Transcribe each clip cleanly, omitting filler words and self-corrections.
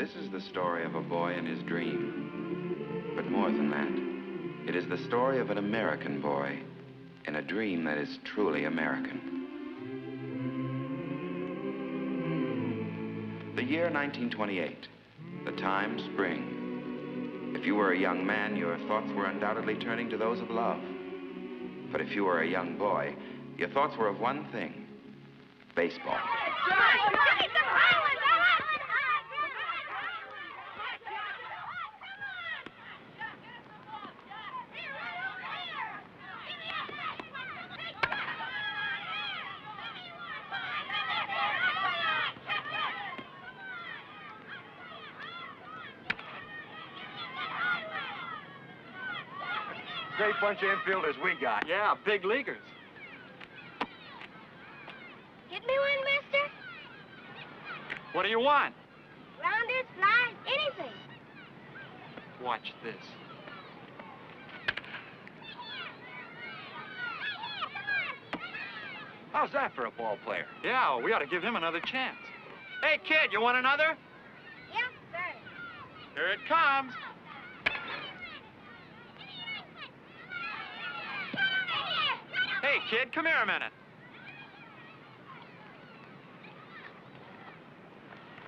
This is the story of a boy and his dream. But more than that, it is the story of an American boy in a dream that is truly American. The year 1928, the time spring. If you were a young man, your thoughts were undoubtedly turning to those of love. But if you were a young boy, your thoughts were of one thing: baseball. Great bunch of infielders we got. Yeah, big leaguers. Hit me one, mister. What do you want? Rounders, flies, anything. Watch this. How's that for a ball player? Yeah, we ought to give him another chance. Hey, kid, you want another? Yes, sir. Here it comes. Hey, kid, come here a minute.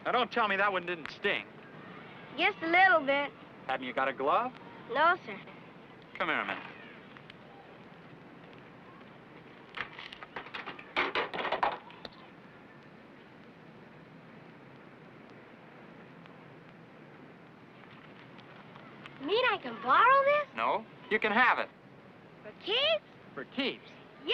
Now, don't tell me that one didn't sting. Just a little bit. Haven't you got a glove? No, sir. Come here a minute. You mean I can borrow this? No, you can have it. For keeps? For keeps. Yay!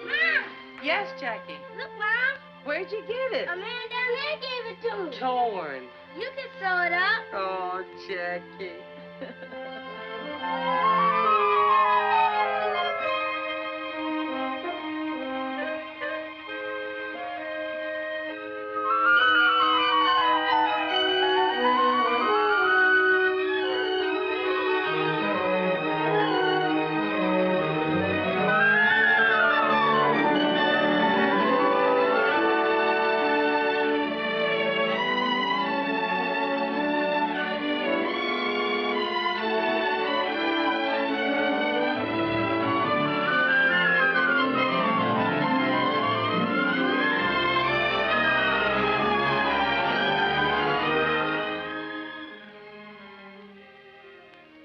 Mom! Yes, Jackie. Look, Mom. Where'd you get it? A man down there gave it to me. Torn. You can sew it up. Oh, Jackie.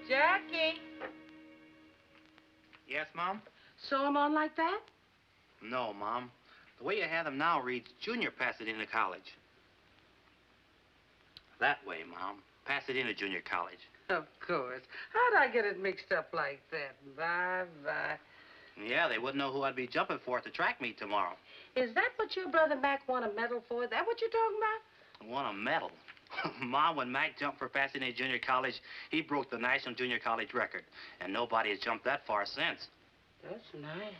Jackie. Yes, Mom? Sew them on like that? No, Mom. The way you have them now reads Junior Pasadena College. That way, Mom. Pasadena Junior College. Of course. How'd I get it mixed up like that? Bye-bye. Yeah, they wouldn't know who I'd be jumping for at the track meet tomorrow. Is that what your brother Mac won a medal for? Is that what you're talking about? Won a medal. Mom, when Mac jumped for Pasadena Junior College, he broke the National Junior College record. And nobody has jumped that far since. That's nice.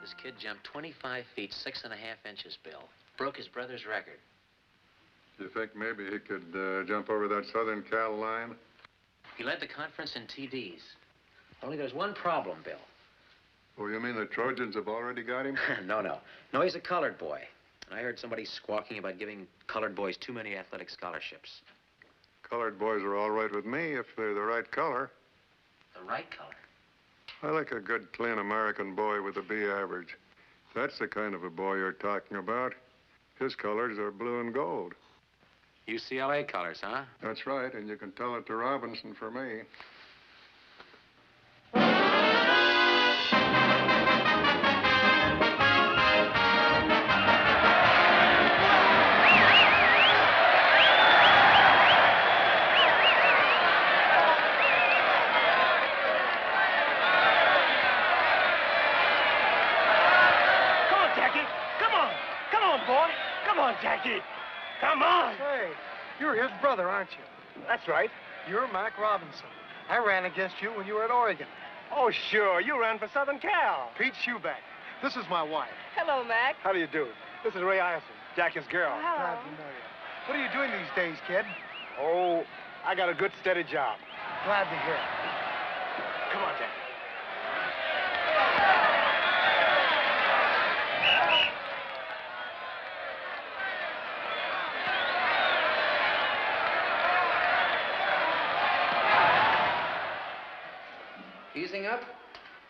This kid jumped 25 feet, 6.5 inches, Bill. Broke his brother's record. You think maybe he could jump over that Southern Cal line? He led the conference in TDs. Only there's one problem, Bill. Oh, you mean the Trojans have already got him? No, he's a colored boy. And I heard somebody squawking about giving colored boys too many athletic scholarships. Colored boys are all right with me if they're the right color. The right color? I like a good, clean American boy with a B average. That's the kind of a boy you're talking about. His colors are blue and gold. UCLA colors, huh? That's right, and you can tell it to Robinson for me. Jackie, come on! Hey, you're his brother, aren't you? That's right. You're Mac Robinson. I ran against you when you were at Oregon. Oh, sure. You ran for Southern Cal. Pete Shoeback. This is my wife. Hello, Mac. How do you do? This is Ray Ison, Jackie's girl. Oh, hello. Glad to know you. What are you doing these days, kid? Oh, I got a good, steady job. Glad to hear it. Come on, Jack. Easing up?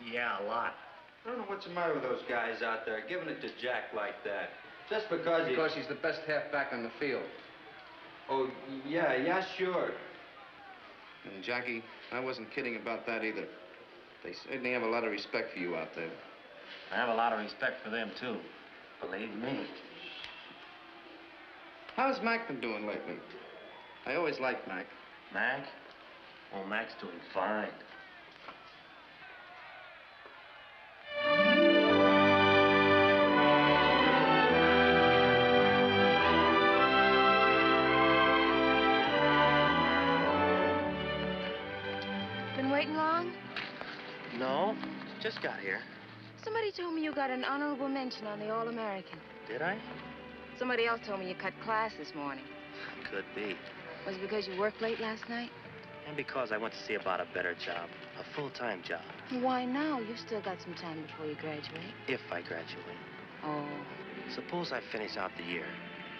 Yeah, a lot. I don't know what's the matter with those guys out there, giving it to Jack like that. Just because he... Because he's the best halfback on the field. Oh, yeah, sure. And Jackie, I wasn't kidding about that either. They certainly have a lot of respect for you out there. I have a lot of respect for them, too. Believe me. How's Mac been doing lately? I always liked Mac. Mac? Well, Mac's doing fine. Been waiting long? No, just got here. Somebody told me you got an honorable mention on the All-American. Did I? Somebody else told me you cut class this morning. Could be. Was it because you worked late last night? And because I went to see about a better job. A full-time job. Why now? You've still got some time before you graduate. If I graduate. Oh. Suppose I finish out the year.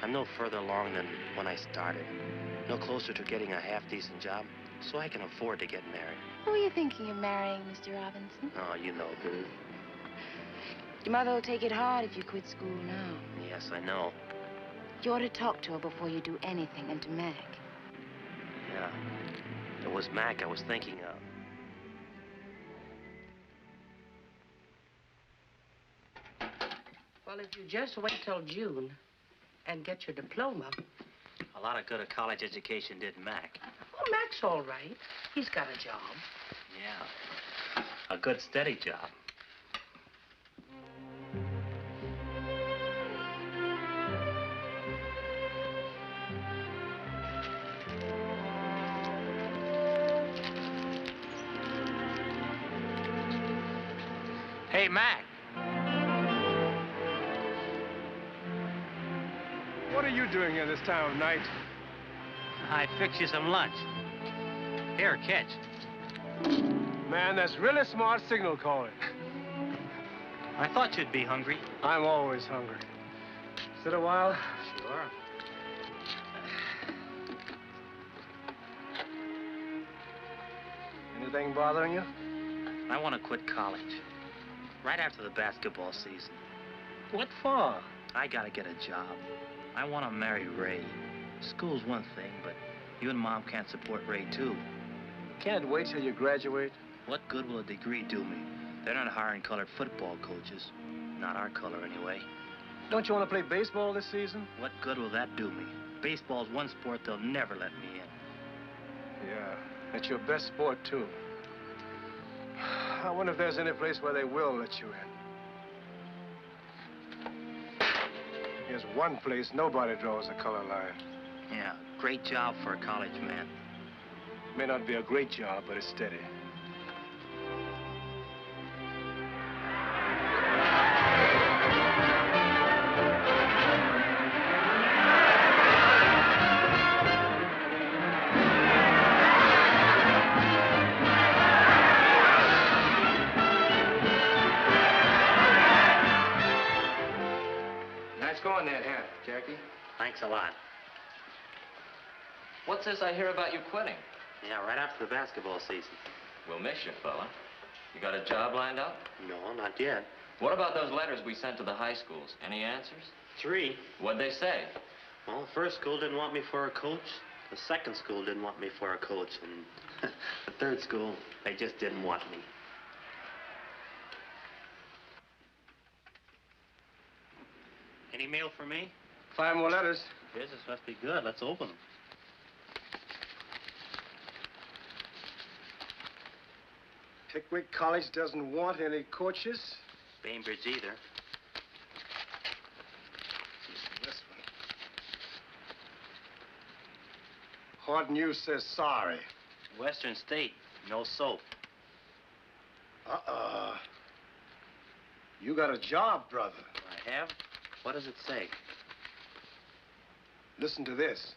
I'm no further along than when I started. No closer to getting a half-decent job, so I can afford to get married. Who are you thinking of marrying, Mr. Robinson? Oh, you know who. Your mother will take it hard if you quit school now. Yes, I know. You ought to talk to her before you do anything, and to Mac. Yeah. It was Mac I was thinking of. Well, if you just wait till June and get your diploma. A lot of good a college education did Mac. Oh, Mac's all right. He's got a job. Yeah. A good, steady job. Hey, Mac. What are you doing here this time of night? I fixed you some lunch. Here, catch. Man, that's really smart signal calling. I thought you'd be hungry. I'm always hungry. Sit a while. Sure. Anything bothering you? I want to quit college. Right after the basketball season. What for? I gotta get a job. I want to marry Ray. School's one thing, but you and Mom can't support Ray, too. Can't wait till you graduate. What good will a degree do me? They're not hiring colored football coaches. Not our color, anyway. Don't you want to play baseball this season? What good will that do me? Baseball's one sport they'll never let me in. Yeah, it's your best sport, too. I wonder if there's any place where they will let you in. Here's one place nobody draws a color line. Yeah, great job for a college man. May not be a great job, but it's steady. Nice going there, Jackie. Thanks a lot. What's this I hear about you quitting? Yeah, right after the basketball season. We'll miss you, fella. You got a job lined up? No, not yet. What about those letters we sent to the high schools? Any answers? 3. What'd they say? Well, the first school didn't want me for a coach. The second school didn't want me for a coach. And the third school, they just didn't want me. Any mail for me? 5 more letters. Business must be good. Let's open them. Pickwick College doesn't want any coaches. Bainbridge either. This one. Hard News says sorry. Western State, no soap. You got a job, brother. I have? What does it say? Listen to this.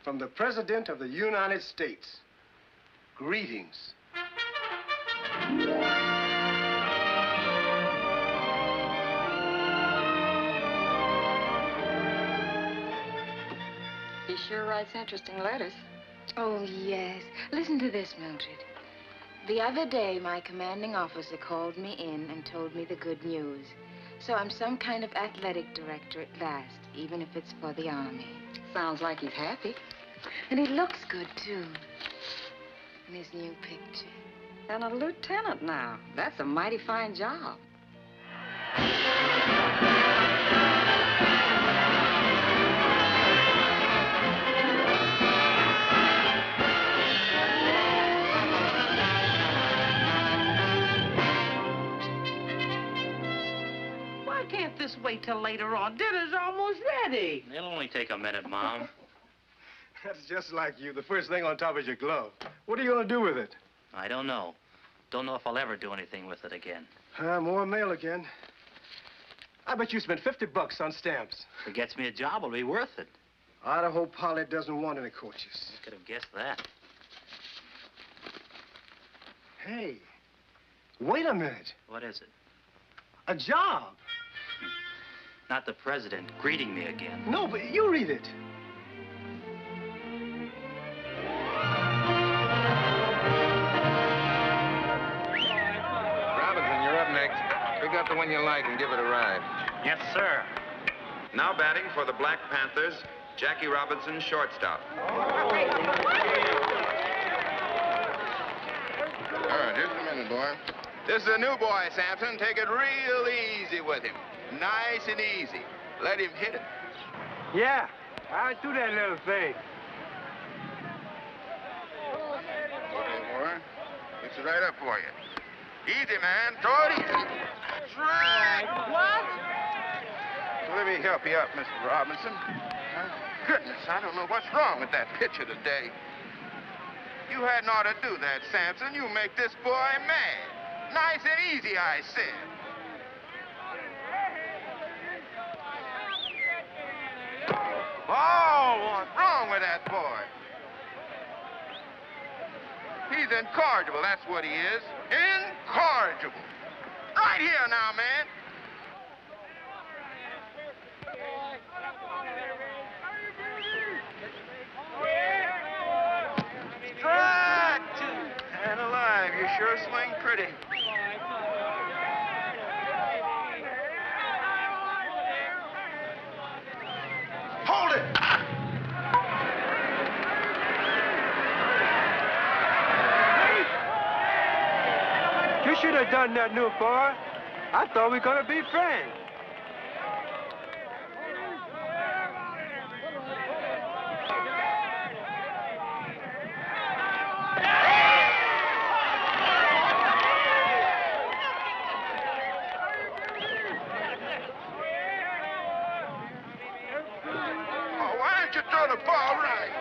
From the President of the United States. Greetings. He sure writes interesting letters. Oh, yes. Listen to this, Mildred. The other day, my commanding officer called me in and told me the good news. So I'm some kind of athletic director at last, even if it's for the Army. Sounds like he's happy. And he looks good, too, in his new picture. And a lieutenant now. That's a mighty fine job. Why can't this wait till later on? Dinner's almost ready. It'll only take a minute, Mom. That's just like you. The first thing on top is your glove. What are you going to do with it? I don't know. Don't know if I'll ever do anything with it again. More mail again. I bet you spent $50 on stamps. If it gets me a job, it'll be worth it. Idaho Pilot doesn't want any coaches. I could have guessed that. Hey, wait a minute. What is it? A job. Not the president greeting me again. No, but you read it. Robinson, you're up next. Pick up the one you like and give it a ride. Yes, sir. Now batting for the Black Panthers, Jackie Robinson, shortstop. All right, here's the minute, boy. This is a new boy, Sampson. Take it real easy with him. Nice and easy. Let him hit it. Yeah, I do that little thing. Okay, boy. Fix it right up for you. Easy, man. Throw it easy. Strike. What? So let me help you up, Mr. Robinson. Goodness, I don't know what's wrong with that pitcher today. You hadn't ought to do that, Sampson. You make this boy mad. Nice and easy, I said. Oh, what's wrong with that boy? He's incorrigible, that's what he is. Incorrigible. Right here now, man. Strike two. And alive, you sure swing pretty. Hold it! You should have done that, new boy. I thought we were going to be friends. Oh, why don't you throw the ball right?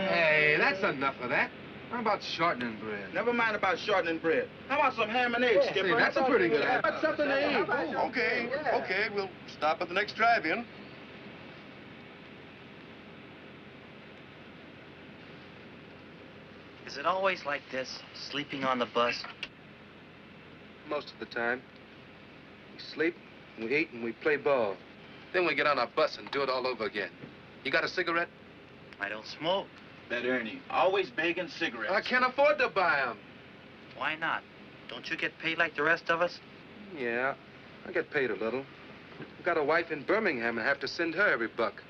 Hey, that's enough of that. How about shortening bread? Never mind about shortening bread. How about some ham and eggs, Skipper? See, that's a pretty good idea. That's something to eat. Okay, okay, we'll stop at the next drive-in. Is it always like this, sleeping on the bus? Most of the time. We sleep, we eat, and we play ball. Then we get on our bus and do it all over again. You got a cigarette? I don't smoke. That Ernie, always begging cigarettes. I can't afford to buy them. Why not? Don't you get paid like the rest of us? Yeah, I get paid a little. I've got a wife in Birmingham and have to send her every buck.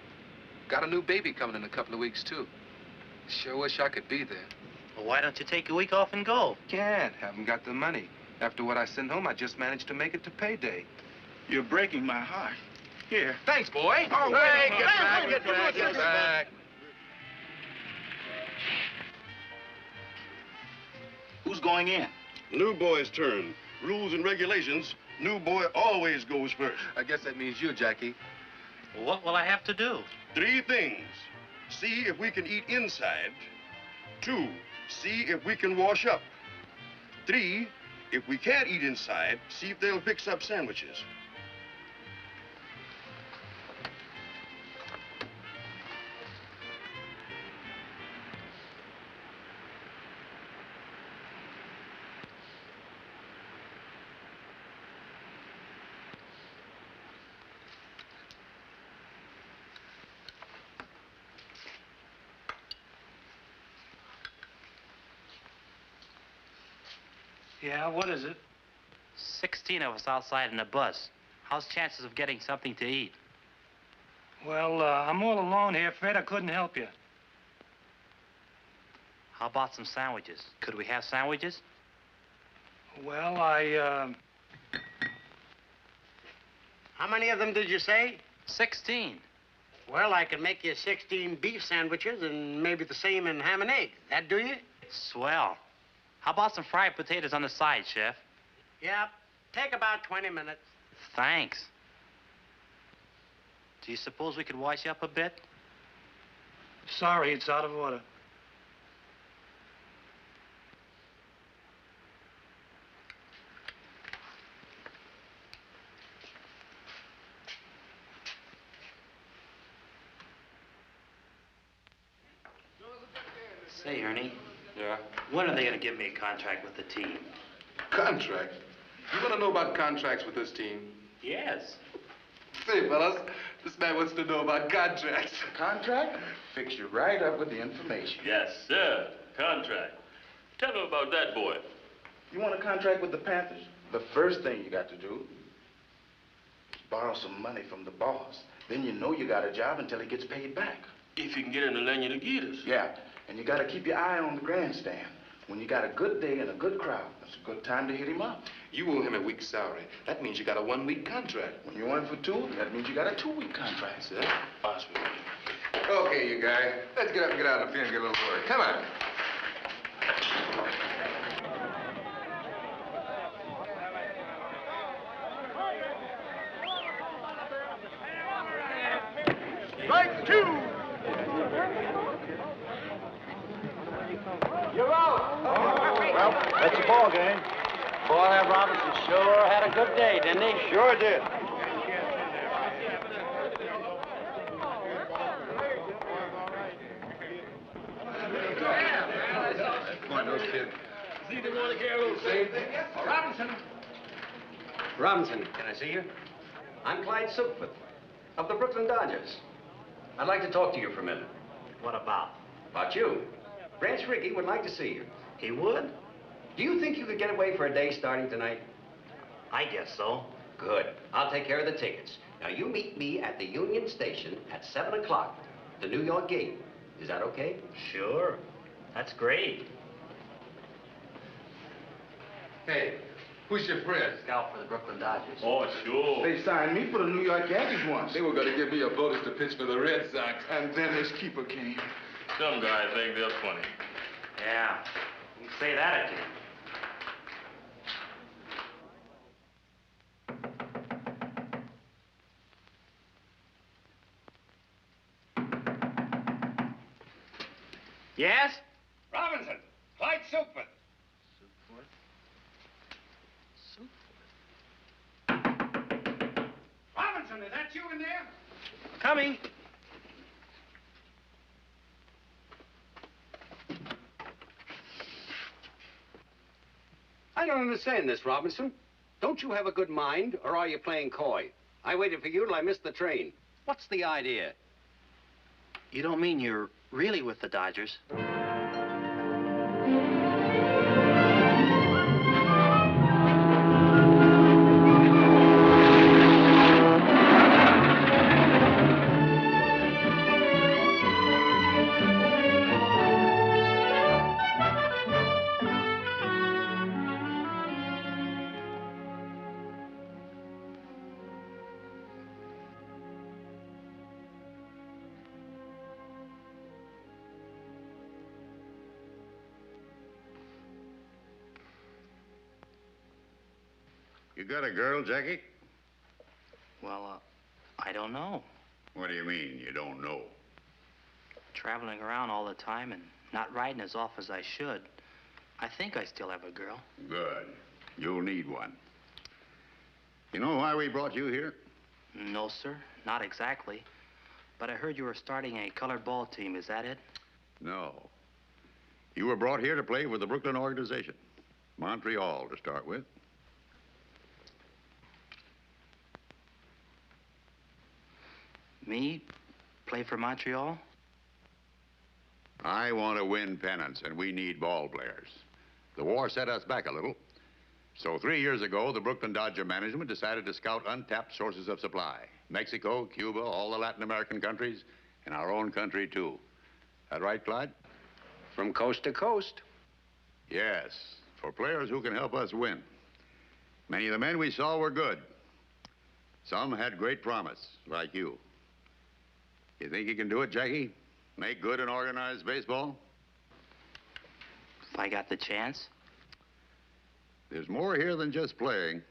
Got a new baby coming in a couple of weeks, too. Sure wish I could be there. Well, why don't you take a week off and go? Can't. Haven't got the money. After what I send home, I just managed to make it to payday. You're breaking my heart. Here. Thanks, boy. Oh, Hey, get back, get back, get back. Who's going in? New boy's turn. Rules and regulations, new boy always goes first. I guess that means you, Jackie. What will I have to do? 3 things. see if we can eat inside. 2, see if we can wash up. 3, if we can't eat inside, see if they'll fix up sandwiches. Yeah, what is it? 16 of us outside in a bus. How's chances of getting something to eat? Well, I'm all alone here, Fred. I couldn't help you. How about some sandwiches? Could we have sandwiches? Well, How many of them did you say? 16. Well, I can make you 16 beef sandwiches and maybe the same in ham and egg. That do you? Swell. How about some fried potatoes on the side, Chef? Yep. Take about 20 minutes. Thanks. Do you suppose we could wash you up a bit? sorry, it's out of order. Say, Ernie. Yeah? When are they going to give me a contract with the team? Contract? You want to know about contracts with this team? Yes. Say, fellas, this man wants to know about contracts. Contract? Fix you right up with the information. Yes, sir. Contract. Tell me about that, boy. You want a contract with the Panthers? The first thing you got to do is borrow some money from the boss. Then you know you got a job until he gets paid back. If you can get in the Lenya to get us. Yeah, and you got to keep your eye on the grandstand. When you got a good day and a good crowd, that's a good time to hit him up. You owe him a week's salary. That means you got a 1-week contract. When you want for 2, that means you got a 2-week contract, sir. Possibly. Okay, you guys. Let's get up and get out of the field and get a little work. Come on. Strike 2! You're out! Well, that's the ball game. Boy, that Robinson sure had a good day, didn't he? Sure did. Come on, those kids. Robinson. Robinson, can I see you? I'm Clyde Silkfoot of the Brooklyn Dodgers. I'd like to talk to you for a minute. What about? About you. Branch Rickey would like to see you. He would? Do you think you could get away for a day starting tonight? I guess so. Good. I'll take care of the tickets. Now, you meet me at the Union Station at 7 o'clock, the New York game. Is that okay? Sure. That's great. Hey, who's your friend? Scout for the Brooklyn Dodgers. Oh, sure. They signed me for the New York Yankees once. They were going to give me a bonus to pitch for the Red Sox. And then this keeper came. Some guys think they're funny. Yeah. You say that again. Yes? Robinson, Clyde Silkfoot. Robinson, is that you in there? Coming. I don't understand this, Robinson. Don't you have a good mind, or are you playing coy? I waited for you till I missed the train. What's the idea? You don't mean you're really with the Dodgers? You got a girl, Jackie? Well, I don't know. What do you mean, you don't know? traveling around all the time and not riding as often as I should, I think I still have a girl. Good. You'll need one. You know why we brought you here? No, sir. Not exactly. But I heard you were starting a colored ball team. Is that it? No. You were brought here to play with the Brooklyn organization. Montreal, to start with. Me? Play for Montreal? I want to win pennants, and we need ball players. The war set us back a little. So 3 years ago, the Brooklyn Dodger management decided to scout untapped sources of supply. Mexico, Cuba, all the Latin American countries, and our own country, too. That right, Clyde? From coast to coast. Yes, for players who can help us win. Many of the men we saw were good. Some had great promise, like you. You think you can do it, Jackie? Make good and organized baseball? If I got the chance. There's more here than just playing.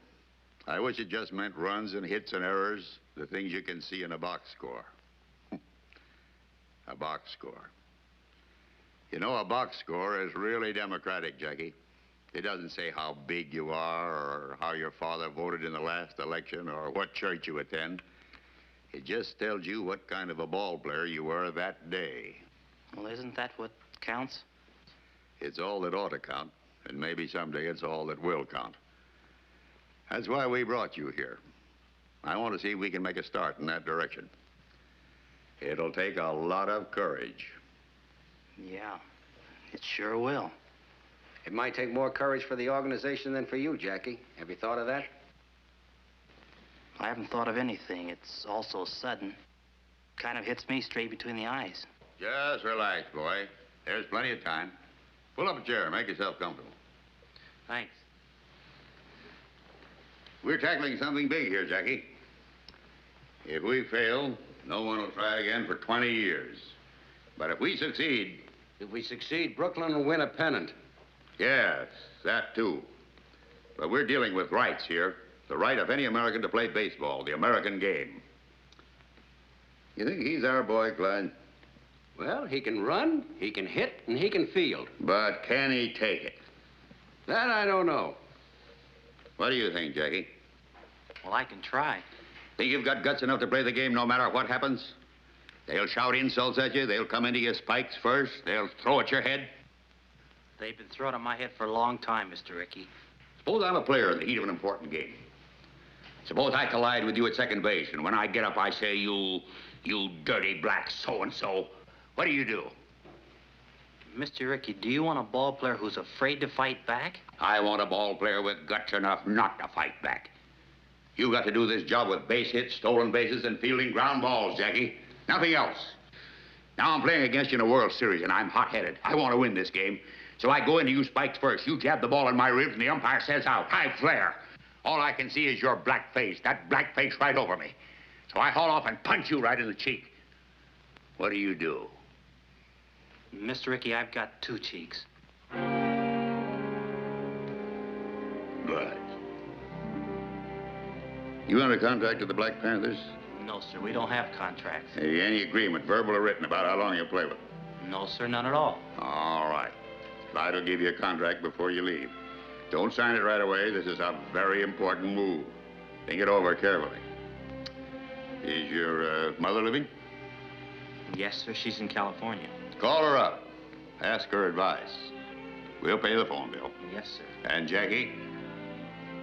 I wish it just meant runs and hits and errors, the things you can see in a box score. A box score. You know, a box score is really democratic, Jackie. It doesn't say how big you are or how your father voted in the last election or what church you attend. It just tells you what kind of a ball player you were that day. Well, isn't that what counts? It's all that ought to count, and maybe someday it's all that will count. That's why we brought you here. I want to see if we can make a start in that direction. It'll take a lot of courage. Yeah, it sure will. It might take more courage for the organization than for you, Jackie. Have you thought of that? I haven't thought of anything. It's all so sudden. Kind of hits me straight between the eyes. Just relax, boy. There's plenty of time. Pull up a chair. Make yourself comfortable. Thanks. We're tackling something big here, Jackie. If we fail, no one will try again for 20 years. But if we succeed... If we succeed, Brooklyn will win a pennant. Yes, that too. But we're dealing with rights here. The right of any American to play baseball, the American game. You think he's our boy, Clyde? Well, he can run, he can hit, and he can field. But can he take it? That I don't know. What do you think, Jackie? Well, I can try. Think you've got guts enough to play the game no matter what happens? They'll shout insults at you. They'll come into your spikes first. They'll throw at your head. They've been throwing at my head for a long time, Mr. Rickey. Suppose I'm a player in the heat of an important game. Suppose I collide with you at second base, and when I get up, I say, you dirty black so-and-so. What do you do? Mr. Rickey, do you want a ball player who's afraid to fight back? I want a ball player with guts enough not to fight back. You got to do this job with base hits, stolen bases, and fielding ground balls, Jackie. Nothing else. Now I'm playing against you in a World Series, and I'm hot-headed. I want to win this game. So I go into you spikes first. You jab the ball in my ribs, and the umpire says out. I flare. All I can see is your black face, that black face right over me. So I haul off and punch you right in the cheek. What do you do? Mr. Rickey, I've got two cheeks. Good. You under contract to the Black Panthers? No, sir, we don't have contracts. Any agreement, verbal or written, about how long you'll play with them? No, sir, none at all. All right. Clyde will give you a contract before you leave. Don't sign it right away. This is a very important move. Think it over carefully. Is your mother living? Yes, sir. She's in California. Call her up. Ask her advice. We'll pay the phone bill. Yes, sir. And, Jackie,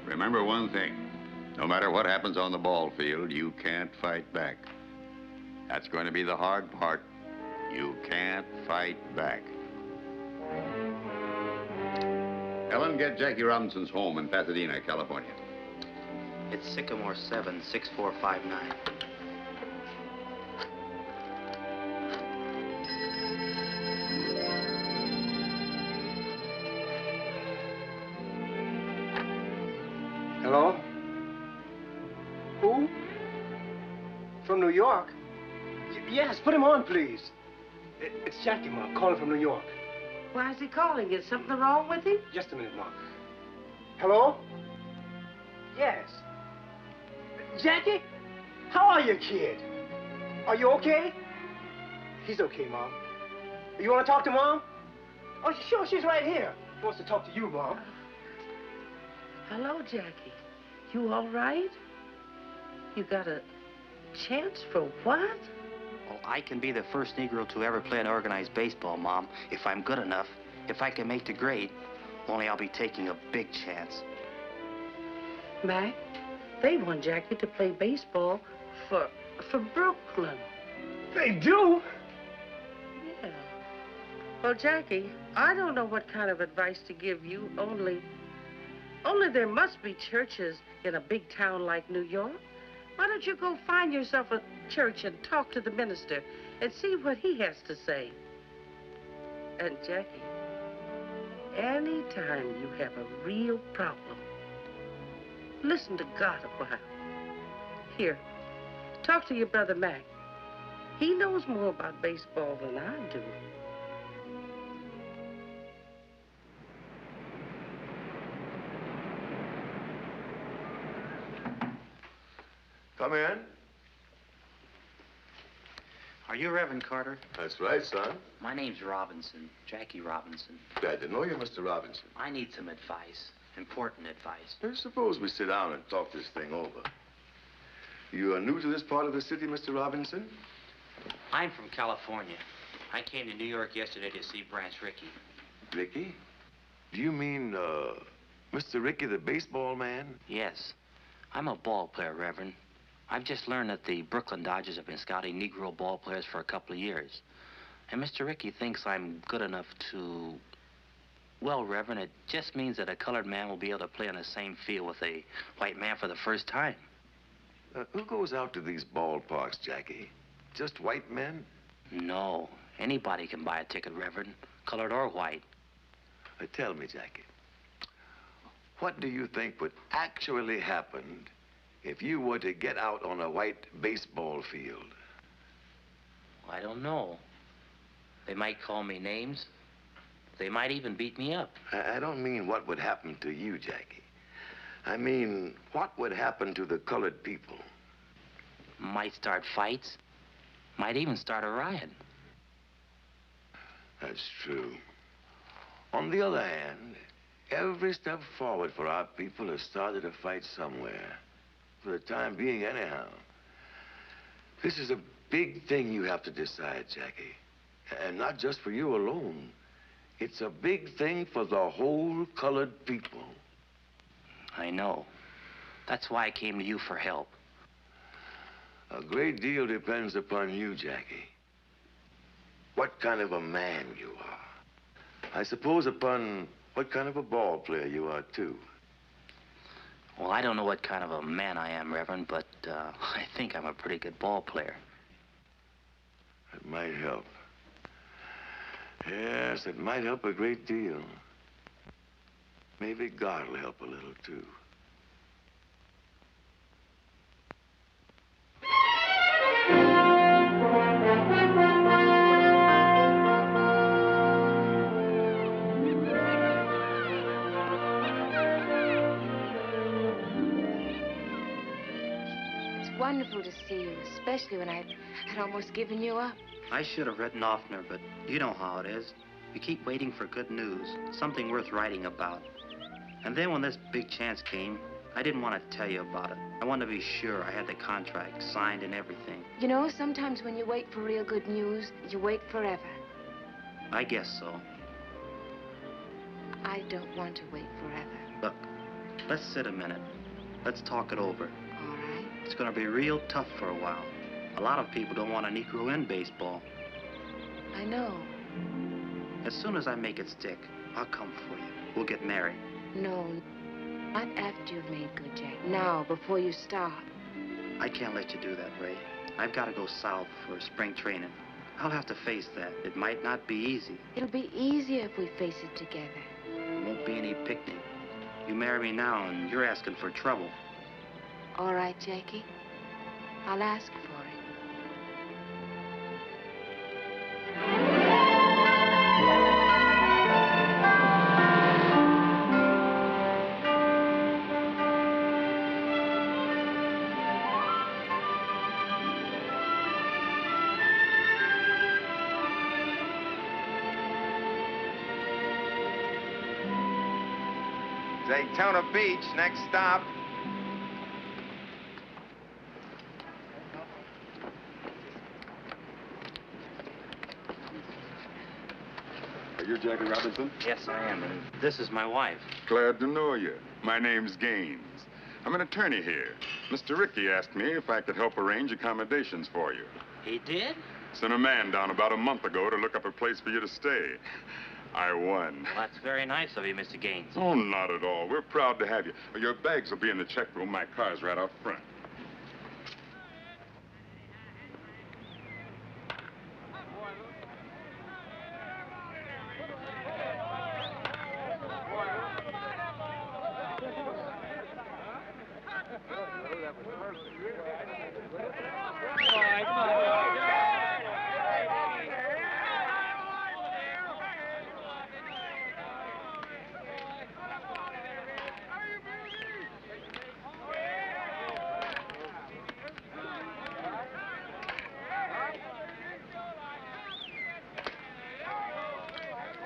remember one thing. No matter what happens on the ball field, you can't fight back. That's going to be the hard part. You can't fight back. Ellen, get Jackie Robinson's home in Pasadena, California. It's Sycamore 7, 6459. Hello? Who? From New York? Yes, put him on, please. It's Jackie, Mom, calling from New York. Why is he calling? Is something wrong with him? Just a minute, Mom. Hello? Yes. Jackie? How are you, kid? Are you okay? He's okay, Mom. You want to talk to Mom? Oh, sure, she's right here. She wants to talk to you, Mom. Hello, Jackie. You all right? You got a chance for what? Well, I can be the first Negro to ever play an organized baseball, Mom, if I'm good enough. If I can make the grade, only I'll be taking a big chance. Mac, they want Jackie to play baseball for Brooklyn. They do? Yeah. Well, Jackie, I don't know what kind of advice to give you, only there must be churches in a big town like New York. Why don't you go find yourself a church and talk to the minister and see what he has to say? And Jackie, anytime you have a real problem, listen to God a while. Here, talk to your brother Mac. He knows more about baseball than I do. Come in. Are you Reverend Carter? That's right, son. My name's Robinson, Jackie Robinson. Glad to know you, Mr. Robinson. I need some advice, important advice. Now, suppose we sit down and talk this thing over. You are new to this part of the city, Mr. Robinson? I'm from California. I came to New York yesterday to see Branch Rickey. Rickey? Do you mean, Mr. Rickey, the baseball man? Yes. I'm a ball player, Reverend. I've just learned that the Brooklyn Dodgers have been scouting Negro ball players for a couple of years. And Mr. Rickey thinks I'm good enough to... Well, Reverend, it just means that a colored man will be able to play on the same field with a white man for the first time. Who goes out to these ballparks, Jackie? Just white men? No. Anybody can buy a ticket, Reverend, colored or white. Tell me, Jackie, what do you think would actually happen if you were to get out on a white baseball field? I don't know. They might call me names. They might even beat me up. I don't mean what would happen to you, Jackie. I mean, what would happen to the colored people? Might start fights. Might even start a riot. That's true. On the other hand, every step forward for our people has started a fight somewhere. For the time being, anyhow. This is a big thing you have to decide, Jackie. And not just for you alone. It's a big thing for the whole colored people. I know. That's why I came to you for help. A great deal depends upon you, Jackie. What kind of a man you are. I suppose upon what kind of a ball player you are, too. Well, I don't know what kind of a man I am, Reverend, but I think I'm a pretty good ball player. It might help. Yes, it might help a great deal. Maybe God will help a little, too. It's wonderful to see you, especially when I'd almost given you up. I should have written oftener, but you know how it is. You keep waiting for good news, something worth writing about. And then when this big chance came, I didn't want to tell you about it. I wanted to be sure I had the contract signed and everything. You know, sometimes when you wait for real good news, you wait forever. I guess so. I don't want to wait forever. Look, let's sit a minute. Let's talk it over. All right. It's going to be real tough for a while. A lot of people don't want a Negro in baseball. I know. As soon as I make it stick, I'll come for you. We'll get married. No, not after you've made good, Jack. Now, before you start. I can't let you do that, Ray. I've got to go south for spring training. I'll have to face that. It might not be easy. It'll be easier if we face it together. It won't be any picnic. You marry me now, and you're asking for trouble. All right, Jackie. I'll ask for it. Daytona Beach, next stop. Are you Jackie Robinson? Yes, I am, and this is my wife. Glad to know you. My name's Gaines. I'm an attorney here. Mr. Ricky asked me if I could help arrange accommodations for you. He did? Sent a man down about a month ago to look up a place for you to stay. I won. Well, that's very nice of you, Mr. Gaines. Oh, not at all. We're proud to have you. Your bags will be in the check room. My car's right out front.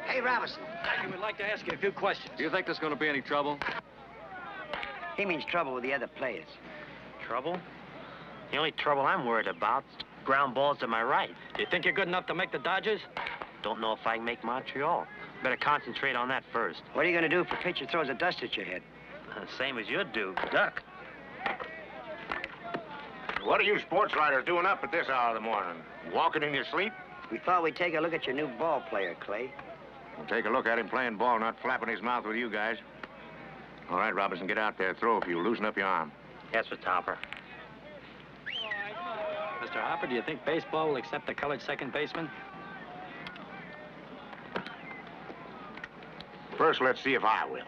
Hey, Robinson. Jackie, we'd like to ask you a few questions. Do you think there's going to be any trouble? He means trouble with the other players. Trouble? The only trouble I'm worried about is ground balls to my right. Do you think you're good enough to make the Dodgers? Don't know if I can make Montreal. Better concentrate on that first. What are you going to do if a pitcher throws a dust at your head? Same as you'd do. Duck. What are you sports writers doing up at this hour of the morning? Walking in your sleep? We thought we'd take a look at your new ball player, Clay. Well, take a look at him playing ball, not flapping his mouth with you guys. All right, Robinson, get out there. Throw a few. Loosen up your arm. Yes, Mr. Hopper. Mr. Hopper, do you think baseball will accept a colored second baseman? First, let's see if I will.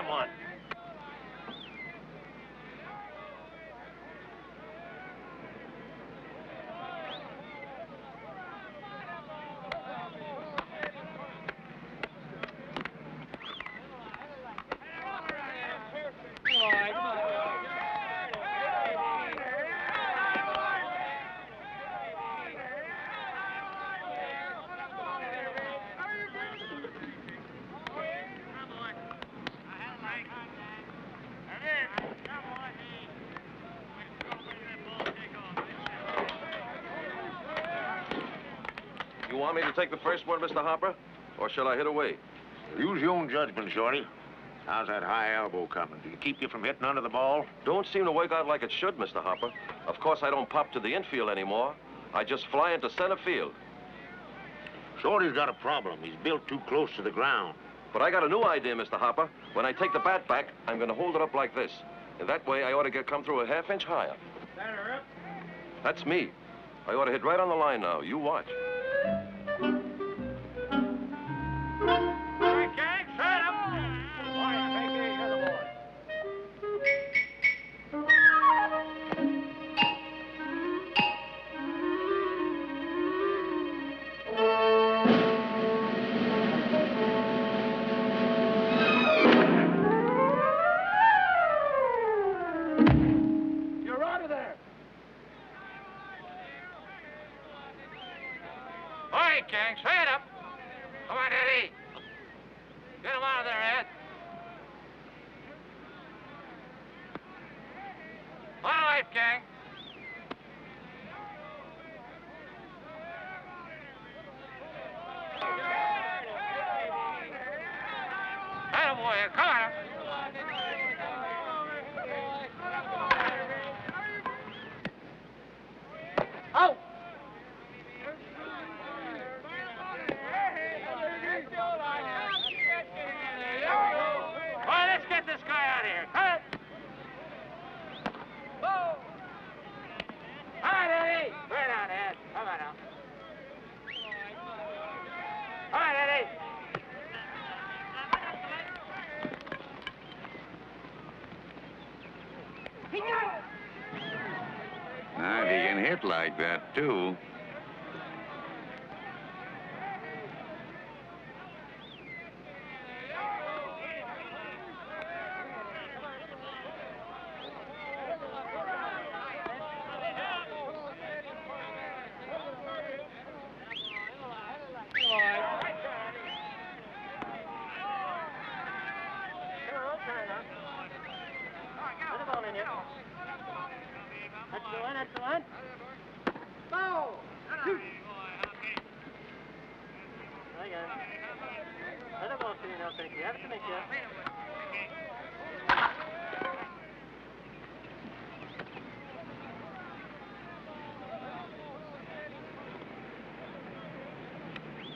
One. You want me to take the first one, Mr. Hopper? Or shall I hit away? Use your own judgment, Shorty. How's that high elbow coming? Did it keep you from hitting under the ball? Don't seem to work out like it should, Mr. Hopper. Of course, I don't pop to the infield anymore. I just fly into center field. Shorty's got a problem. He's built too close to the ground. But I got a new idea, Mr. Hopper. When I take the bat back, I'm going to hold it up like this. And that way, I ought to come through a half-inch higher. Batter up. That's me. I ought to hit right on the line now. You watch. King. Straight up. Come on, Eddie. Get him out of there, Ed. On right, King. Attaboy, come on. Out. This guy out here. Cut it. Oh. bit like that, too. Excellent. Go! Shoot!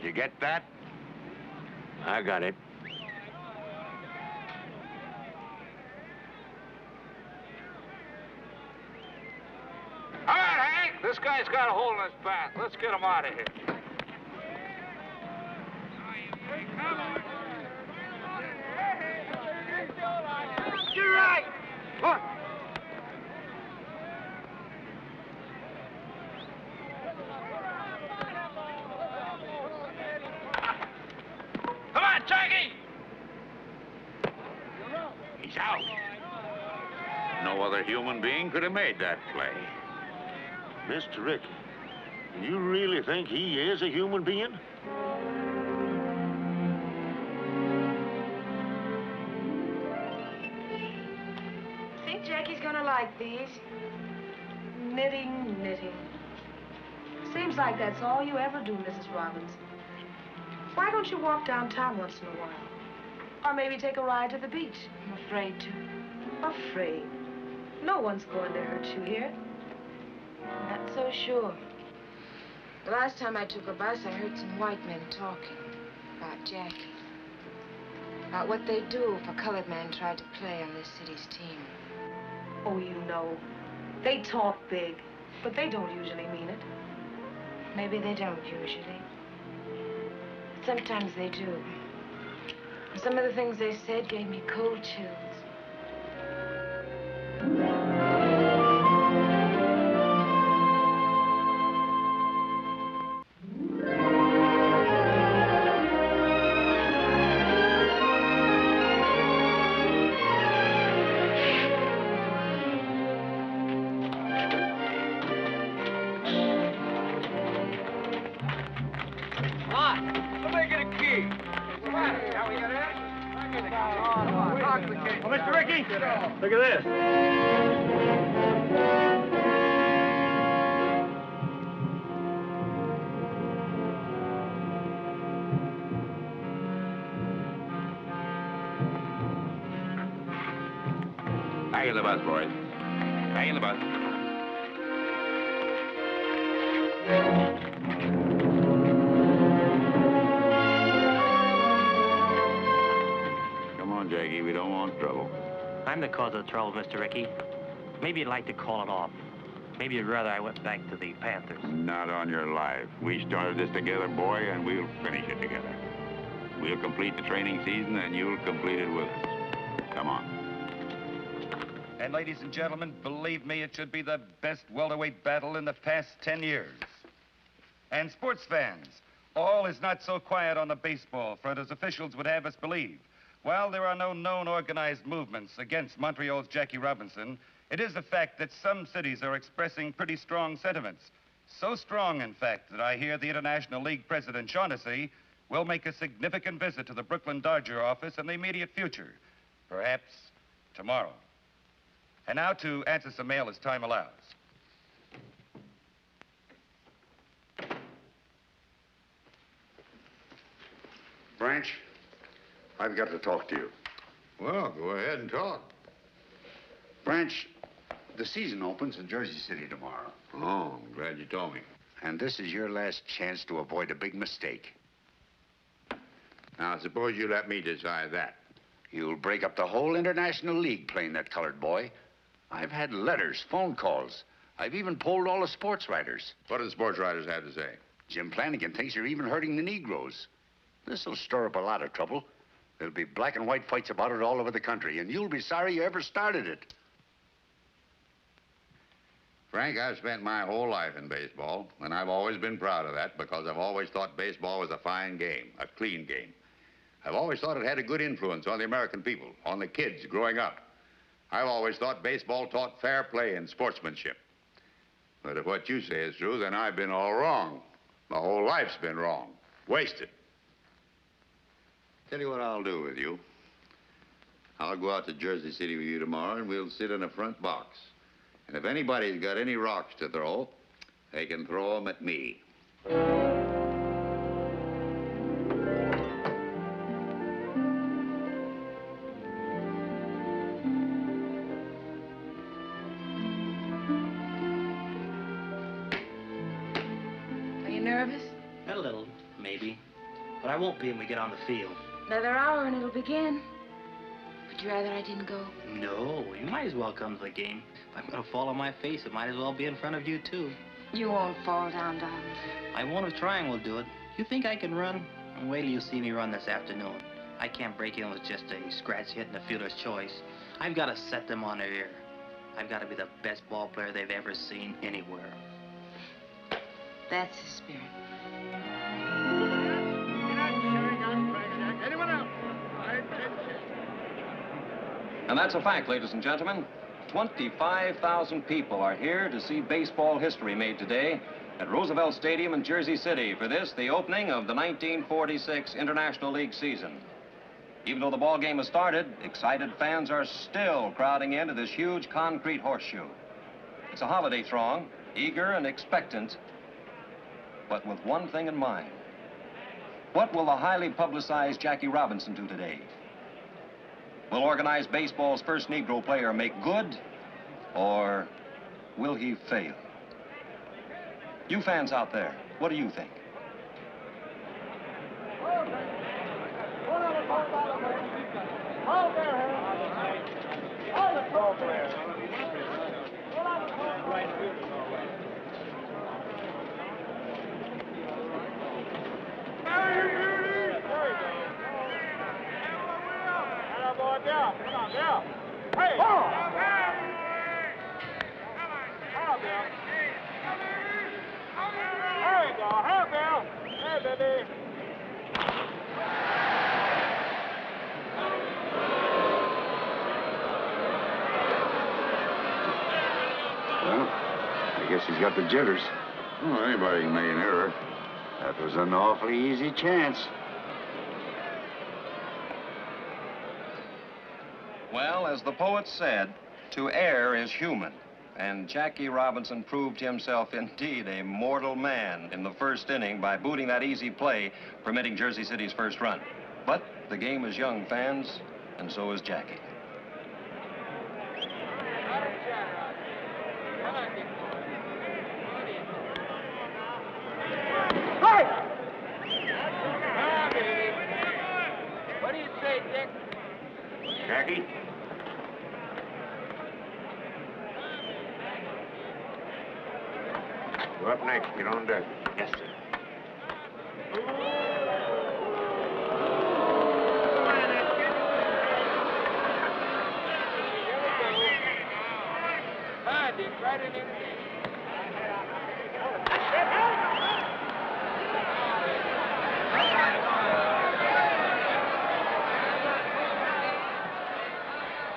You get that? I got it. All right, Hank, this guy's got a hole in his bat. Let's get him out of here. You're right! Look! Come on, Jackie! He's out. No other human being could have made that play. Mr. Ricky, you really think he is a human being? Think Jackie's gonna like these? Knitting, knitting. Seems like that's all you ever do, Mrs. Robinson. Why don't you walk downtown once in a while? Or maybe take a ride to the beach? I'm afraid to. Afraid? No one's going to hurt you here. Not so sure. The last time I took a bus, I heard some white men talking about Jackie. About what they do if a colored man tried to play on this city's team. Oh, you know. They talk big, but they don't usually mean it. Maybe they don't usually. Sometimes they do. Some of the things they said gave me cold chills. Mr. Ricky, Look at this. Back in the bus, boys. Back in the bus. Come on, Jackie. We don't want trouble. I'm the cause of the trouble, Mr. Ricky. Maybe you'd like to call it off. Maybe you'd rather I went back to the Panthers. Not on your life. We started this together, boy, and we'll finish it together. We'll complete the training season, and you'll complete it with us. Come on. And ladies and gentlemen, believe me, it should be the best welterweight battle in the past 10 years. And sports fans, all is not so quiet on the baseball front as officials would have us believe. While there are no known organized movements against Montreal's Jackie Robinson, it is a fact that some cities are expressing pretty strong sentiments. So strong, in fact, that I hear the International League President Shaughnessy will make a significant visit to the Brooklyn Dodger office in the immediate future. Perhaps tomorrow. And now to answer some mail as time allows. Branch, I've got to talk to you. Well, go ahead and talk. Branch, the season opens in Jersey City tomorrow. Oh, I'm glad you told me. And this is your last chance to avoid a big mistake. Now, suppose you let me decide that. You'll break up the whole International League playing that colored boy. I've had letters, phone calls. I've even polled all the sports writers. What do the sports writers have to say? Jim Flanagan thinks you're even hurting the Negroes. This'll stir up a lot of trouble. There'll be black and white fights about it all over the country, and you'll be sorry you ever started it. Frank, I've spent my whole life in baseball, and I've always been proud of that because I've always thought baseball was a fine game, a clean game. I've always thought it had a good influence on the American people, on the kids growing up. I've always thought baseball taught fair play and sportsmanship. But if what you say is true, then I've been all wrong. My whole life's been wrong. Wasted. Tell you what I'll do with you. I'll go out to Jersey City with you tomorrow, and we'll sit in a front box. And if anybody's got any rocks to throw, they can throw them at me. Are you nervous? A little, maybe. But I won't be when we get on the field. Another hour and it'll begin. Would you rather I didn't go? No, you might as well come to the game. If I'm gonna fall on my face, it might as well be in front of you, too. You won't fall down, darling. I won't if trying will do it. You think I can run? And wait till you see me run this afternoon. I can't break in with just a scratch hit and a fielder's choice. I've got to set them on their ear. I've got to be the best ball player they've ever seen anywhere. That's the spirit. Anyone else? And that's a fact, ladies and gentlemen. 25,000 people are here to see baseball history made today at Roosevelt Stadium in Jersey City for this, the opening of the 1946 International League season. Even though the ball game has started, excited fans are still crowding into this huge concrete horseshoe. It's a holiday throng, eager and expectant, but with one thing in mind. What will the highly publicized Jackie Robinson do today? Will organized baseball's first Negro player make good, or will he fail? You fans out there, what do you think? Down. Come on, down. Hey! Oh. How, Bill? There you go. How, Bill? Hey, baby. Well, I guess he's got the jitters. Well, anybody can make an error. That was an awfully easy chance. Well, as the poet said, to err is human. And Jackie Robinson proved himself indeed a mortal man in the first inning by booting that easy play, permitting Jersey City's first run. But the game is young, fans, and so is Jackie. Hey! What do you say, Dick? Jackie? You're up next. Get on deck. Yes, sir. Hi, Dick. Right in there.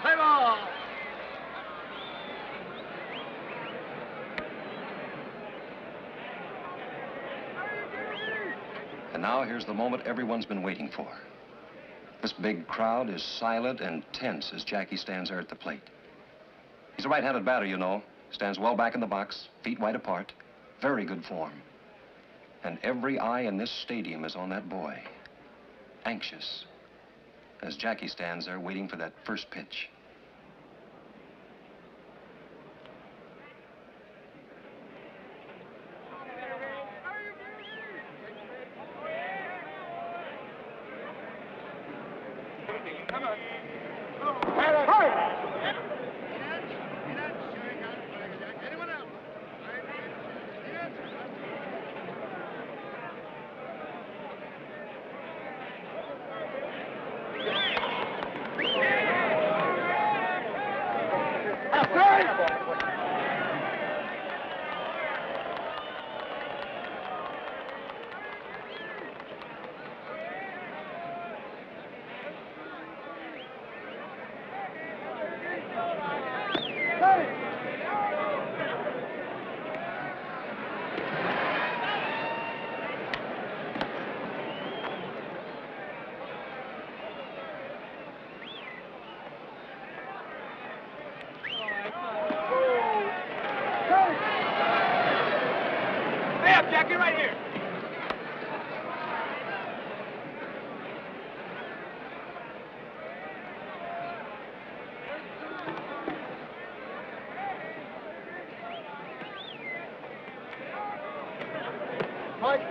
Play ball. And now here's the moment everyone's been waiting for. This big crowd is silent and tense as Jackie stands there at the plate. He's a right-handed batter, you know. Stands well back in the box, feet wide apart. Very good form. And every eye in this stadium is on that boy. Anxious. As Jackie stands there waiting for that first pitch. Come on. Anyone else?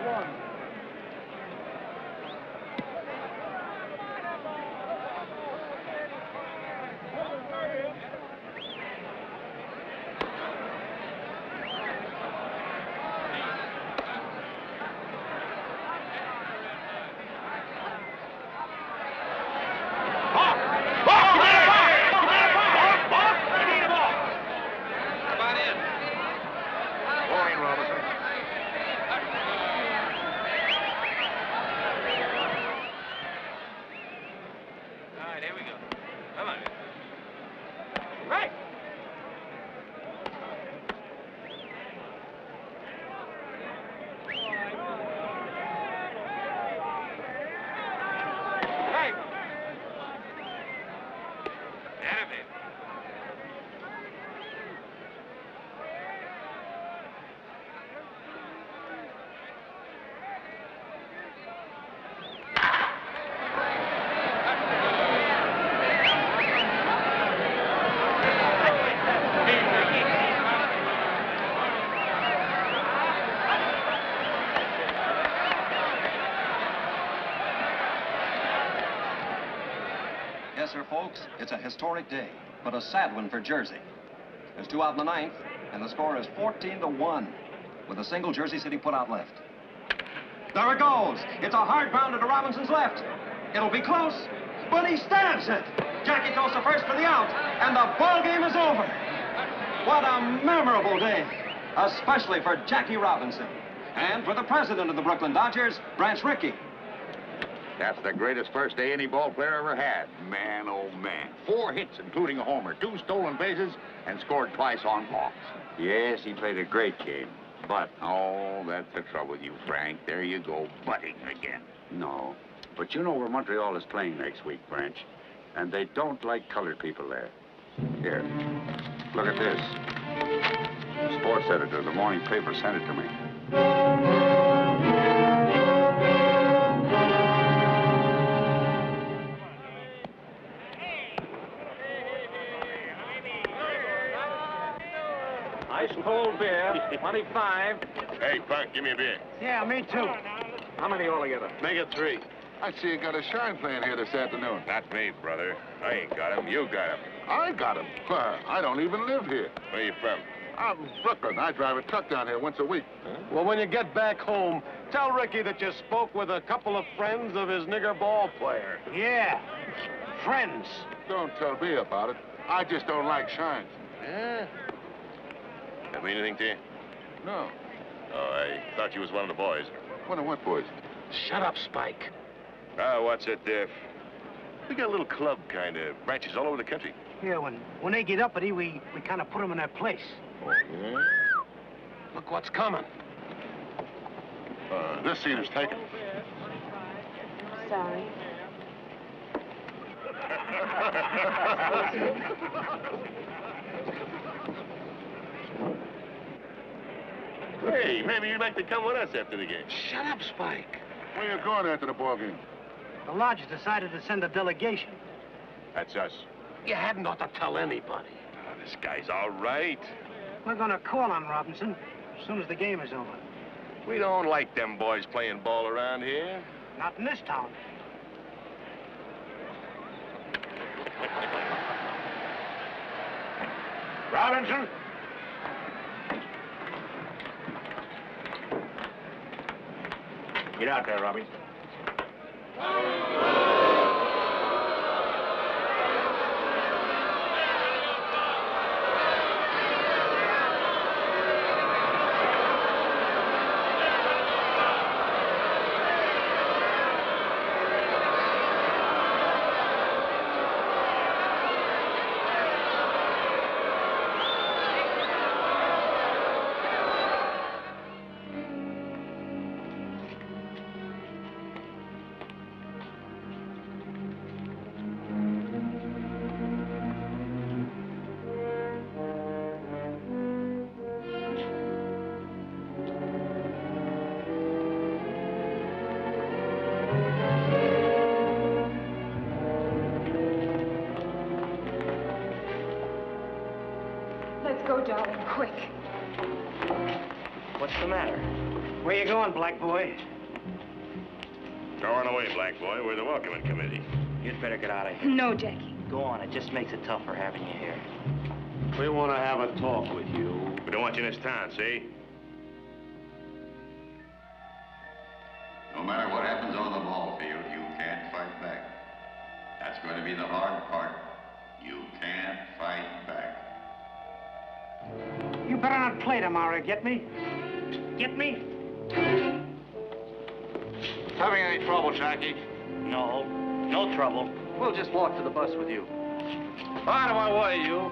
One. Yes, sir, folks, it's a historic day, but a sad one for Jersey. There's 2 out in the 9th, and the score is 14-1, with a single Jersey City put out left. There it goes. It's a hard bounder to Robinson's left. It'll be close, but he stabs it. Jackie throws the first for the out, and the ball game is over. What a memorable day, especially for Jackie Robinson, and for the president of the Brooklyn Dodgers, Branch Rickey. That's the greatest first day any ball player ever had. Man, oh, man. 4 hits, including a homer, 2 stolen bases, and scored twice on walks. Yes, he played a great game. But, oh, that's the trouble with you, Frank. There you go, butting again. No, but you know where Montreal is playing next week, Branch. And they don't like colored people there. Here, look at this. The sports editor of the morning paper sent it to me. Ice cold beer, 25. Hey, Frank, give me a beer. Yeah, me too. How many altogether? Make it 3. I see you got a shine playing here this afternoon. Not me, brother. I ain't got him. You got him. I got him? I don't even live here. Where you from? I'm Brooklyn. I drive a truck down here once a week. Huh? Well, when you get back home, tell Ricky that you spoke with a couple of friends of his nigger ball player. Yeah, friends. Don't tell me about it. I just don't like shines. Yeah? That mean anything to you? No. Oh, I thought you was one of the boys. One of what boys? Shut up, Spike. Ah, what's it, Diff? We got a little club, kind of, branches all over the country. Yeah, when they get uppity, we kind of put them in their place. Oh, yeah? Look what's coming. This seat is taken. Sorry. Hey, maybe you'd like to come with us after the game. Shut up, Spike. Where you going after the ball game? The lodge has decided to send a delegation. That's us. You hadn't ought to tell anybody. Oh, this guy's all right. We're gonna call on Robinson as soon as the game is over. We don't like them boys playing ball around here. Not in this town. Robinson? Get out there, Robbie. Let's go, darling, quick. What's the matter? Where you going, black boy? Going away, black boy. We're the welcoming committee. You'd better get out of here. No, Jackie. Go on. It just makes it tougher having you here. We want to have a talk with you. We don't want you in this town, see? No matter what happens on the ball field, you can't fight back. That's going to be the hard part. You can't fight back. You better not play tomorrow, get me? Get me? Having any trouble, Jackie? No. No trouble. We'll just walk to the bus with you. Out of my way, you.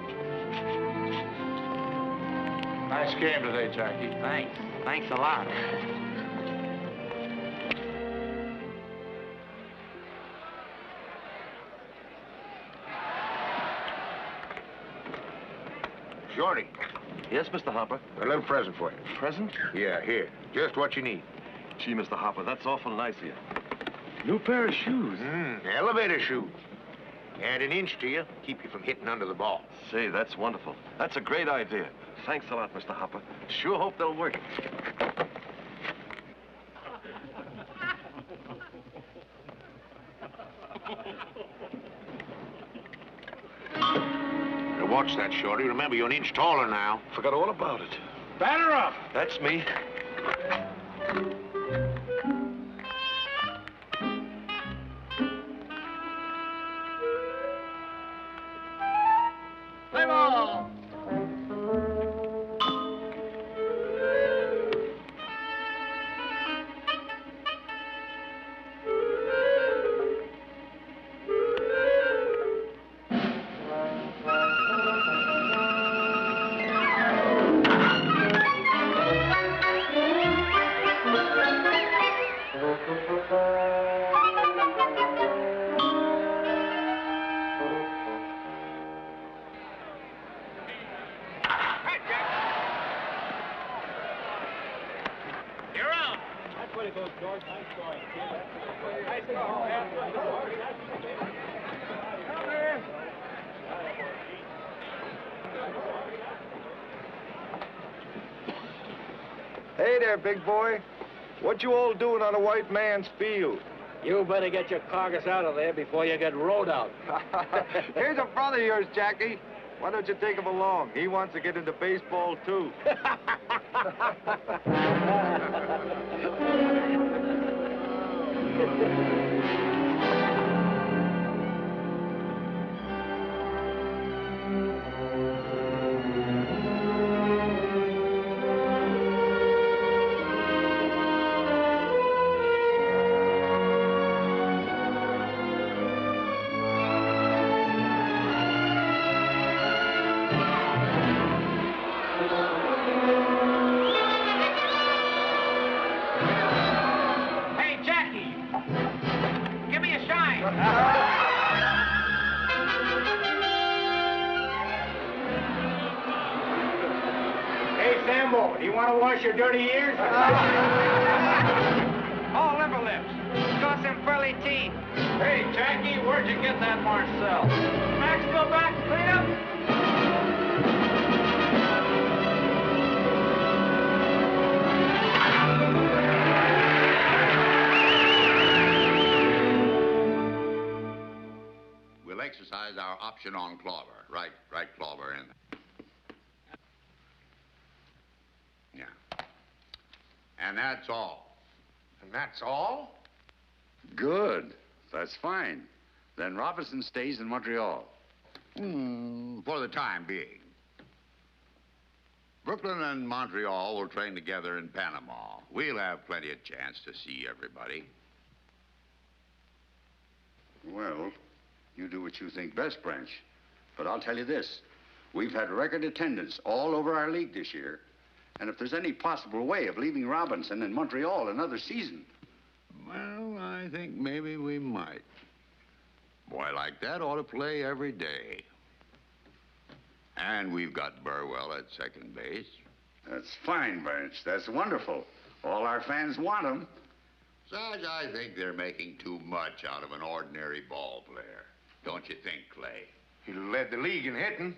Nice game today, Jackie. Thanks. Thanks a lot. Shorty, Yes, Mr. Hopper? a little present for you. Present? Yeah, here. Just what you need. Gee, Mr. Hopper, that's awful nice of you. New pair of shoes. Elevator shoes. Add an inch to you, keep you from hitting under the ball. Say, that's wonderful. That's a great idea. Thanks a lot, Mr. Hopper. Sure hope they'll work. Now watch that, Shorty. Remember, you're an inch taller now. Forgot all about it. Batter up! That's me. Play ball! Hey there, big boy. What you all doing on a white man's field? You better get your carcass out of there before you get rode out. Here's a brother of yours, Jackie. Why don't you take him along? He wants to get into baseball, too. Hey, Jackie! Give me a shine! Hey, Sambo, you want to wash your dirty ears? Oh, liver lips. Got some pearly teeth. Hey, Jackie, where'd you get that Marcel? Max, go back and clean up. We'll exercise our option on Clover. Right, Clover, in. Yeah. And that's all. And that's all? Good. That's fine. Then Robinson stays in Montreal. For the time being. Brooklyn and Montreal will train together in Panama. We'll have plenty of chance to see everybody. Well, you do what you think best, Branch. But I'll tell you this. We've had record attendance all over our league this year. And if there's any possible way of leaving Robinson in Montreal another season... Well, I think maybe we might. Boy like that ought to play every day. And we've got Burwell at second base. That's fine, Branch. That's wonderful. All our fans want him. Besides, I think they're making too much out of an ordinary ball player. Don't you think, Clay? He led the league in hitting.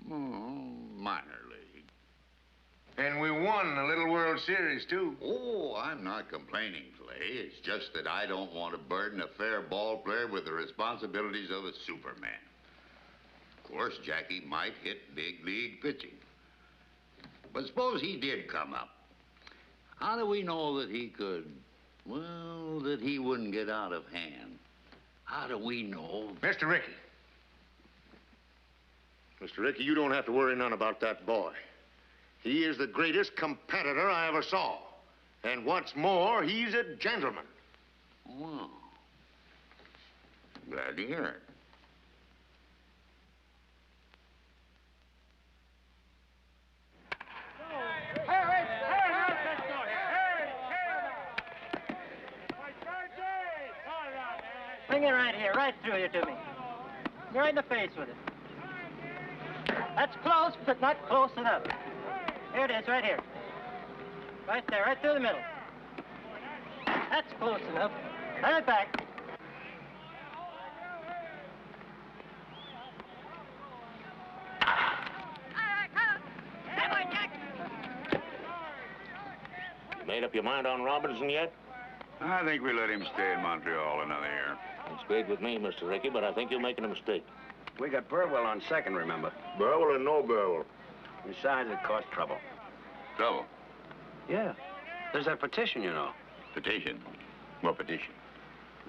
Minor league. And we won the Little World Series, too. Oh, I'm not complaining, Clay. It's just that I don't want to burden a fair ball player with the responsibilities of a Superman. Of course, Jackie might hit big league pitching. But suppose he did come up. How do we know that he could, well, that he wouldn't get out of hand? How do we know? Mr. Rickey. Mr. Rickey, you don't have to worry none about that boy. He is the greatest competitor I ever saw. And what's more, he's a gentleman. Well, glad to hear it. Bring it right here, right through here to me. You're right in the face with it. That's close, but not close enough. Here it is, right here. Right there, right through the middle. That's close enough. Turn it back. You made up your mind on Robinson yet? I think we let him stay in Montreal another year. It's great with me, Mr. Rickey, but I think you're making a mistake. We got Burwell on second, remember? Burwell or no Burwell? Besides, it caused trouble. Trouble? Yeah. There's that petition, you know. Petition? What petition?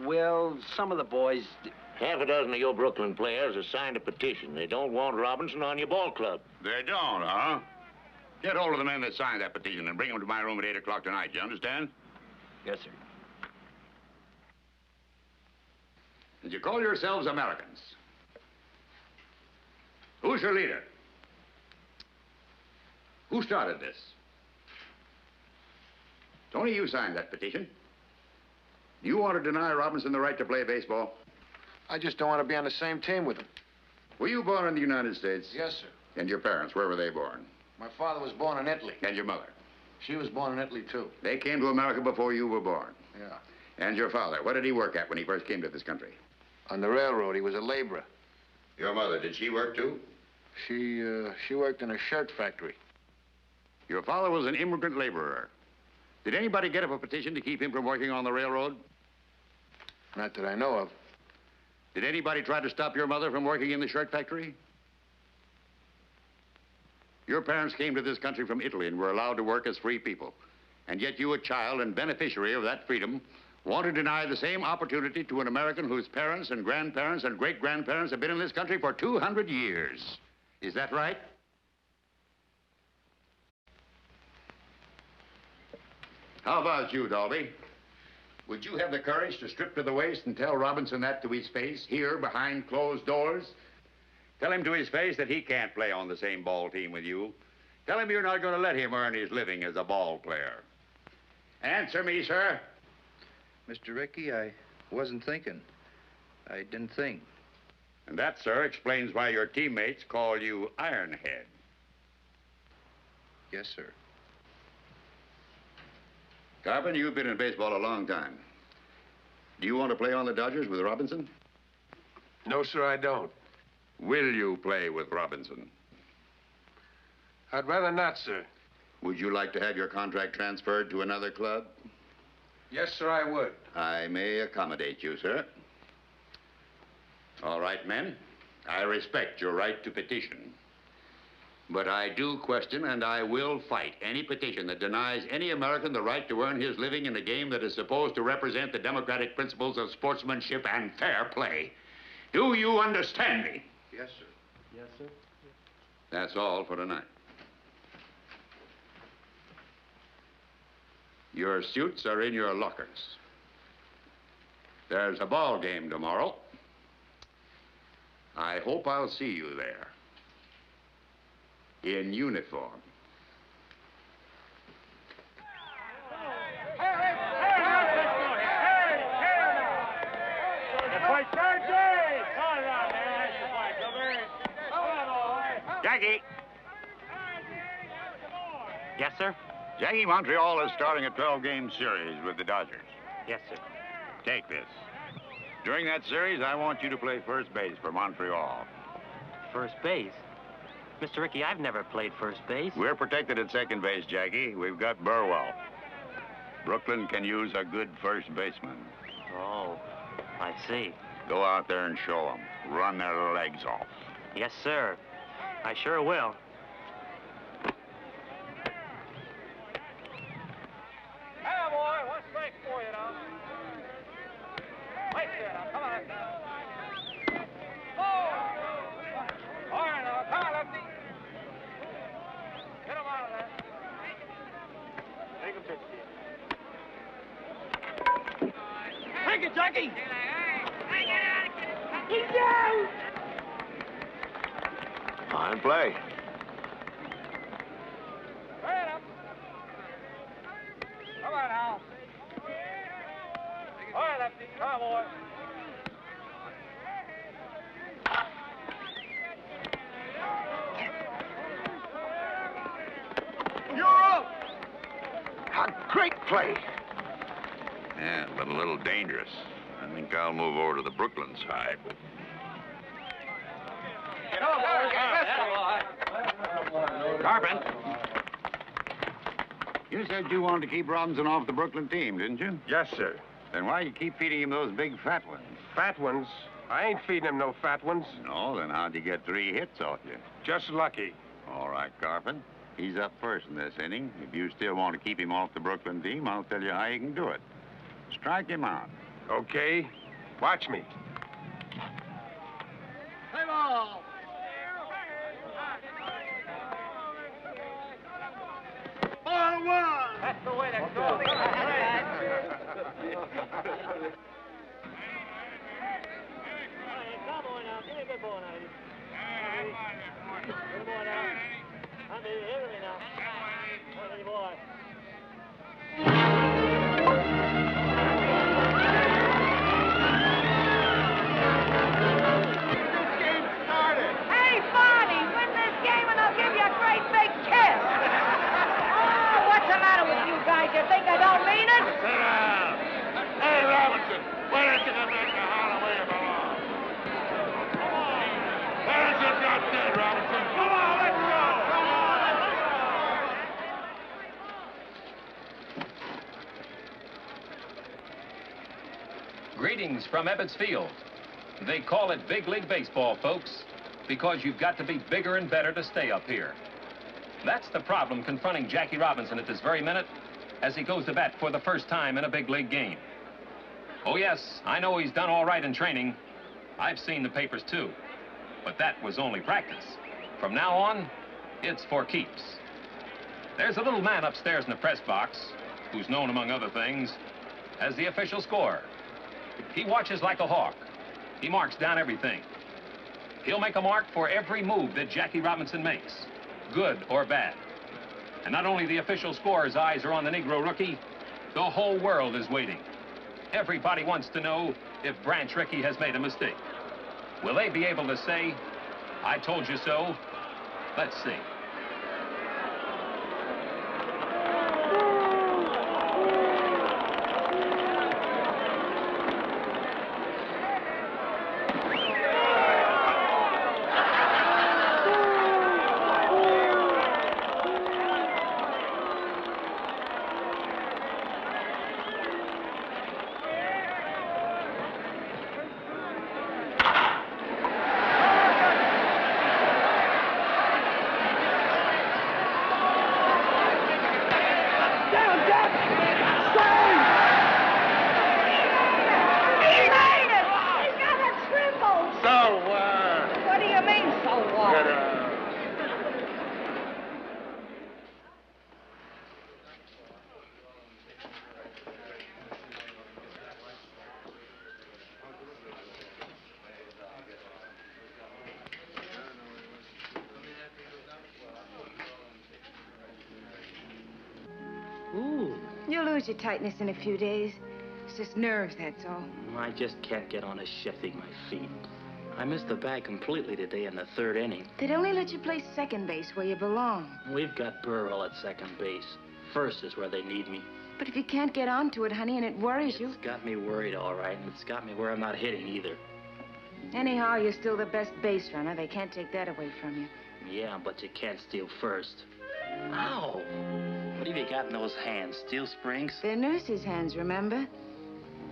Well, some of the boys... Half a dozen of your Brooklyn players have signed a petition. They don't want Robinson on your ball club. They don't, huh? Get hold of the men that signed that petition and bring them to my room at 8 o'clock tonight, you understand? Yes, sir. And you call yourselves Americans. Who's your leader? Who started this? Tony, you signed that petition. Do you want to deny Robinson the right to play baseball? I just don't want to be on the same team with him. Were you born in the United States? Yes, sir. And your parents, where were they born? My father was born in Italy. And your mother? She was born in Italy, too. They came to America before you were born. Yeah. And your father, what did he work at when he first came to this country? On the railroad, he was a laborer. Your mother, did she work too? She worked in a shirt factory. Your father was an immigrant laborer. Did anybody get up a petition to keep him from working on the railroad? Not that I know of. Did anybody try to stop your mother from working in the shirt factory? Your parents came to this country from Italy and were allowed to work as free people. And yet you, a child and beneficiary of that freedom, want to deny the same opportunity to an American whose parents and grandparents and great-grandparents have been in this country for 200 years. Is that right? How about you, Dalby? Would you have the courage to strip to the waist and tell Robinson that to his face, here behind closed doors? Tell him to his face that he can't play on the same ball team with you. Tell him you're not going to let him earn his living as a ball player. Answer me, sir. Mr. Rickey, I wasn't thinking. I didn't think. And that, sir, explains why your teammates call you Ironhead. Yes, sir. Carpenter, you've been in baseball a long time. Do you want to play on the Dodgers with Robinson? No, sir, I don't. Will you play with Robinson? I'd rather not, sir. Would you like to have your contract transferred to another club? Yes, sir, I would. I may accommodate you, sir. All right, men. I respect your right to petition. But I do question, and I will fight any petition that denies any American the right to earn his living in a game that is supposed to represent the democratic principles of sportsmanship and fair play. Do you understand me? Yes, sir. Yes, sir. That's all for tonight. Your suits are in your lockers. There's a ball game tomorrow. I hope I'll see you there. In uniform. Jackie! Yes, sir? Jackie, Montreal is starting a 12-game series with the Dodgers. Yes, sir. Take this. During that series, I want you to play first base for Montreal. First base? Mr. Ricky, I've never played first base. We're protected at second base, Jackie. We've got Burwell. Brooklyn can use a good first baseman. Oh, I see. Go out there and show them. Run their legs off. Yes, sir. I sure will. Hey, boy, one strike for you now. Right there now, come on. Oh! All right now, come on, lefty. Get him out of there. Take him, Take it, Jackie! He's down! Fine play. Right up. Come on now. All right, lefty. Come on, boy. You're up! A great play. Yeah, but a little dangerous. I think I'll move over to the Brooklyn side. Carpin. You said you wanted to keep Robinson off the Brooklyn team, didn't you? Yes, sir. Then why you keep feeding him those big fat ones? Fat ones? I ain't feeding him no fat ones. No, then how'd you get 3 hits off you? Just lucky. All right, Carpin. He's up first in this inning. If you still want to keep him off the Brooklyn team, I'll tell you how you can do it. Strike him out. Okay. Watch me. Hey, ball! Ball one! That's the way to go. Come on now, give me a good ball now. Good boy now. I mean, hear me now. Hey, boy. Hey, Barney, win this game and I'll give you a great big kiss. Oh, what's the matter with you guys? You think I don't mean it? Sit down. Hey, Robinson, why don't you come back to Holloway and belong? Come on. There's your got dead, Robinson. Come on, let's go. Come on, let's go. Greetings from Ebbets Field. They call it Big League Baseball, folks, because you've got to be bigger and better to stay up here. That's the problem confronting Jackie Robinson at this very minute as he goes to bat for the first time in a big league game. Oh, yes, I know he's done all right in training. I've seen the papers, too. But that was only practice. From now on, it's for keeps. There's a little man upstairs in the press box who's known, among other things, as the official scorer. He watches like a hawk. He marks down everything. He'll make a mark for every move that Jackie Robinson makes, good or bad. And not only the official scorer's eyes are on the Negro rookie, the whole world is waiting. Everybody wants to know if Branch Rickey has made a mistake. Will they be able to say, I told you so? Let's see. You'll lose your tightness in a few days. It's just nerves, that's all. I just can't get on to shifting my feet. I missed the bag completely today in the 3rd inning. They'd only let you play second base where you belong. We've got Burwell at second base. First is where they need me. But if you can't get onto it, honey, and it worries you... It's got me worried, all right, and it's got me where I'm not hitting either. Anyhow, you're still the best base runner. They can't take that away from you. Yeah, but you can't steal first. Ow! What have you got in those hands? Steel springs? They're nurse's hands, remember?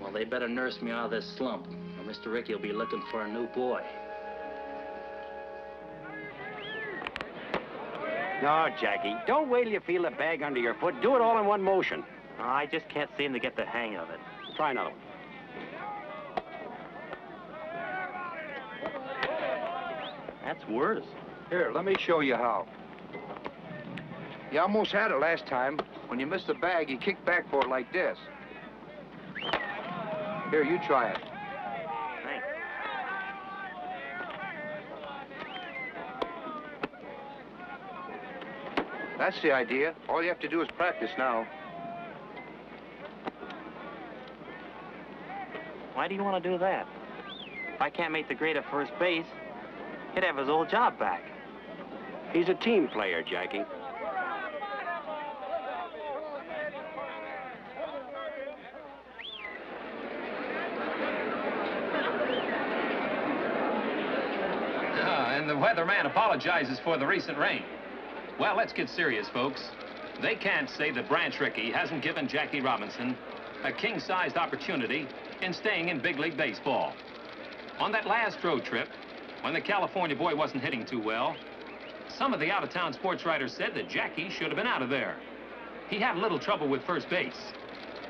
Well, they better nurse me out of this slump, or Mr. Ricky will be looking for a new boy. No, Jackie, don't wait till you feel the bag under your foot. Do it all in one motion. Oh, I just can't seem to get the hang of it. Try another one. That's worse. Here, let me show you how. You almost had it last time. When you missed the bag, you kicked back for it like this. Here, you try it. Thanks. That's the idea. All you have to do is practice now. Why do you want to do that? If I can't make the grade at first base, he'd have his old job back. He's a team player, Jackie. And the weatherman apologizes for the recent rain. Well, let's get serious, folks. They can't say that Branch Rickey hasn't given Jackie Robinson a king-sized opportunity in staying in big league baseball. On that last road trip, when the California boy wasn't hitting too well, some of the out-of-town sports writers said that Jackie should have been out of there. He had a little trouble with first base,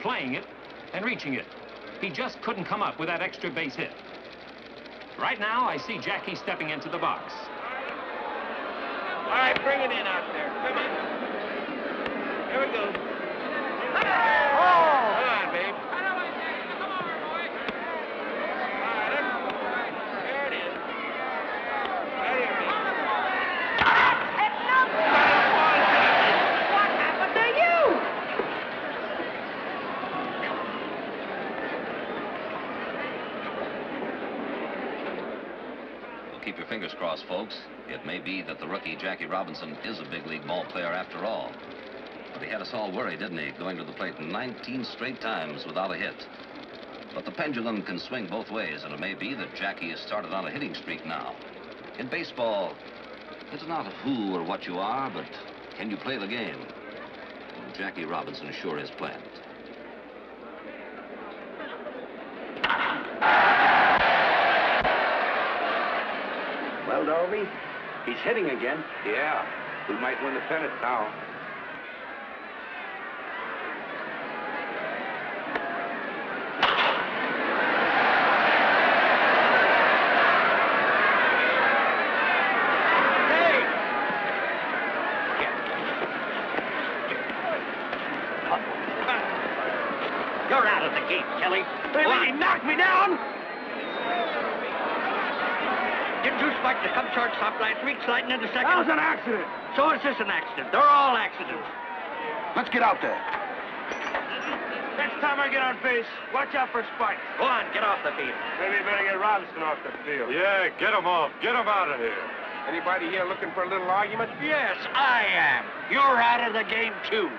playing it and reaching it. He just couldn't come up with that extra base hit. Right now, I see Jackie stepping into the box. All right, bring it in out there. Come in. Here we go. Oh! Come on, babe. There it is. Right here, babe. What happened to you? Keep your fingers crossed, folks. It may be that the rookie Jackie Robinson is a big league ball player after all. But he had us all worried, didn't he, going to the plate 19 straight times without a hit. But the pendulum can swing both ways, and it may be that Jackie has started on a hitting streak now. In baseball, it's not who or what you are, but can you play the game? And Jackie Robinson sure is playing it. Well, Dolby, he's hitting again. Yeah, we might win the pennant now. You're out of the gate, Kelly. He knocked me down. Didn't you expect to come shortstop last week, sliding into second? That was an accident. So is this an accident? They're all accidents. Let's get out there. Next time I get on base, watch out for spikes. Go on, get off the field. Maybe you better get Robinson off the field. Yeah, get him off. Get him out of here. Anybody here looking for a little argument? Yes, I am. You're out of the game, too.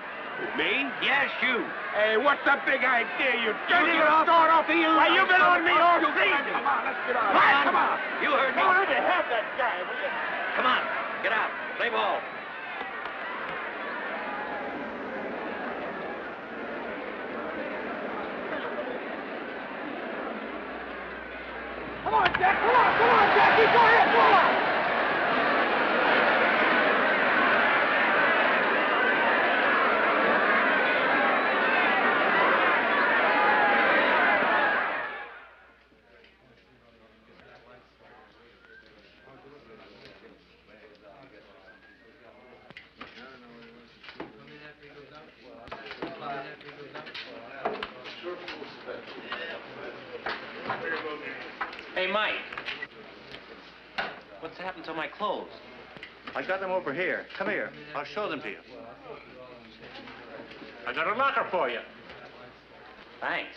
Me? Yes, you. Hey, what's the big idea, you Get it off. Start off field. Hey, you've been on me all season. Come on, let's get out. Right, Come on. You heard me. Go ahead and have that guy, will you? Come on, get out. Play ball. Come on, Jack. Come on, Jackie. Go ahead, go on. Hey, Mike. What's happened to my clothes? I got them over here. Come here. I'll show them to you. I got a locker for you. Thanks.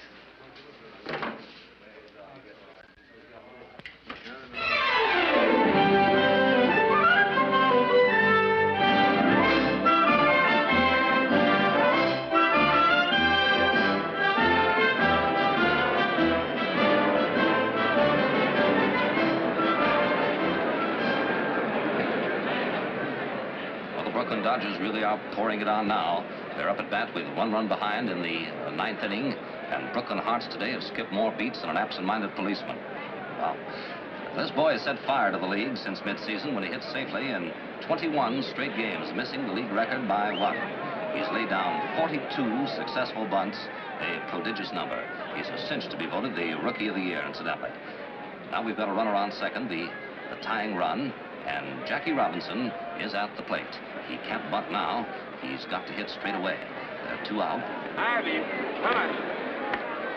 Dodgers really are pouring it on now. They're up at bat with 1 run behind in the 9th inning, and Brooklyn Hearts today have skipped more beats than an absent-minded policeman. Well, this boy has set fire to the league since midseason when he hit safely in 21 straight games, missing the league record by 1. He's laid down 42 successful bunts, a prodigious number. He's a cinch to be voted the Rookie of the Year, incidentally. Now we've got a runner on second, the tying run, and Jackie Robinson is at the plate. He can't bunt now. He's got to hit straight away. There are 2 out. Abby, come on.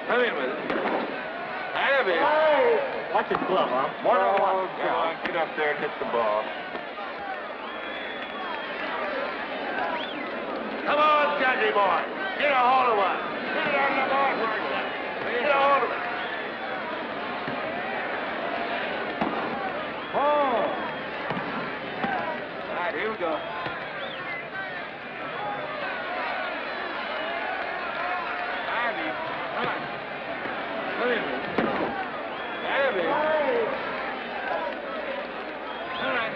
Come in with it. Abby. Hey, watch his glove, huh? More than one. Come on, get up there and hit the ball. Come on, Jackie boy. Get a hold of one. Get it on the ball for a second. Get a hold of it. Oh. All right, here we go. Abby, come on. Come in. Abby. All right.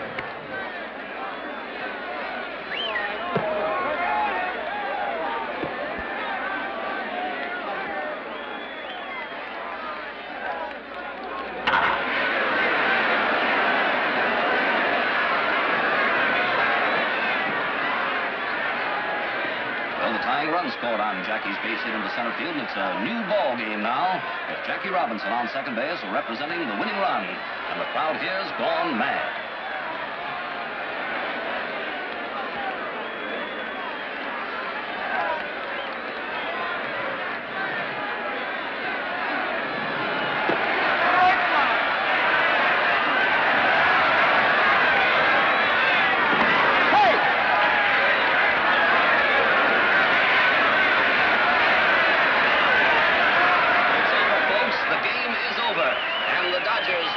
Run scored on Jackie's base hit into center field, and it's a new ball game now with Jackie Robinson on second base representing the winning run, and the crowd here's gone mad.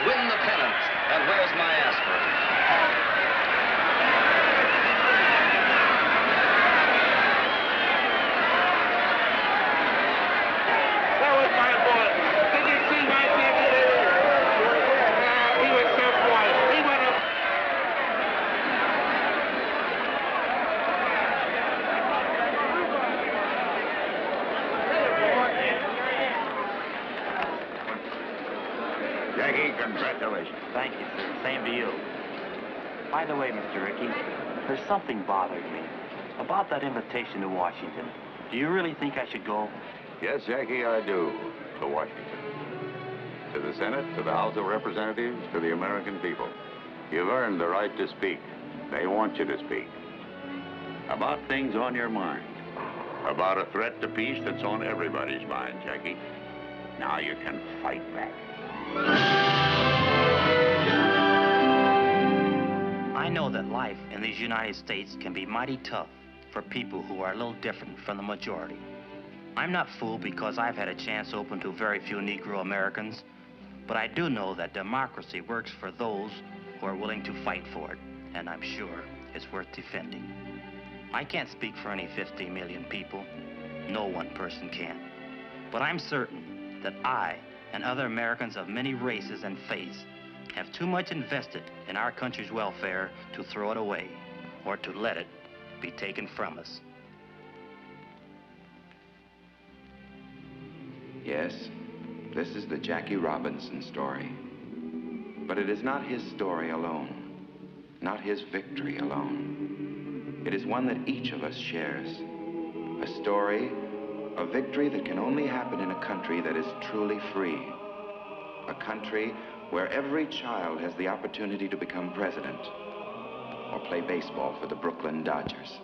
Win the pennant, and where's my aspirin? That was my boy. Did you see my baby? He was so quiet. He went up. Jackie, congratulations. Thank you, sir. Same to you. By the way, Mr. Rickey, there's something bothering me about that invitation to Washington. Do you really think I should go? Yes, Jackie, I do. To Washington. To the Senate, to the House of Representatives, to the American people. You've earned the right to speak. They want you to speak. About things on your mind. About a threat to peace that's on everybody's mind, Jackie. Now you can fight back. I know that life in these United States can be mighty tough for people who are a little different from the majority. I'm not fooled because I've had a chance open to very few Negro Americans, but I do know that democracy works for those who are willing to fight for it, and I'm sure it's worth defending. I can't speak for any 50 million people. No one person can. But I'm certain that I and other Americans of many races and faiths have too much invested in our country's welfare to throw it away or to let it be taken from us. Yes, this is the Jackie Robinson story. But it is not his story alone, not his victory alone. It is one that each of us shares. A story, a victory that can only happen in a country that is truly free. A country where every child has the opportunity to become president or play baseball for the Brooklyn Dodgers.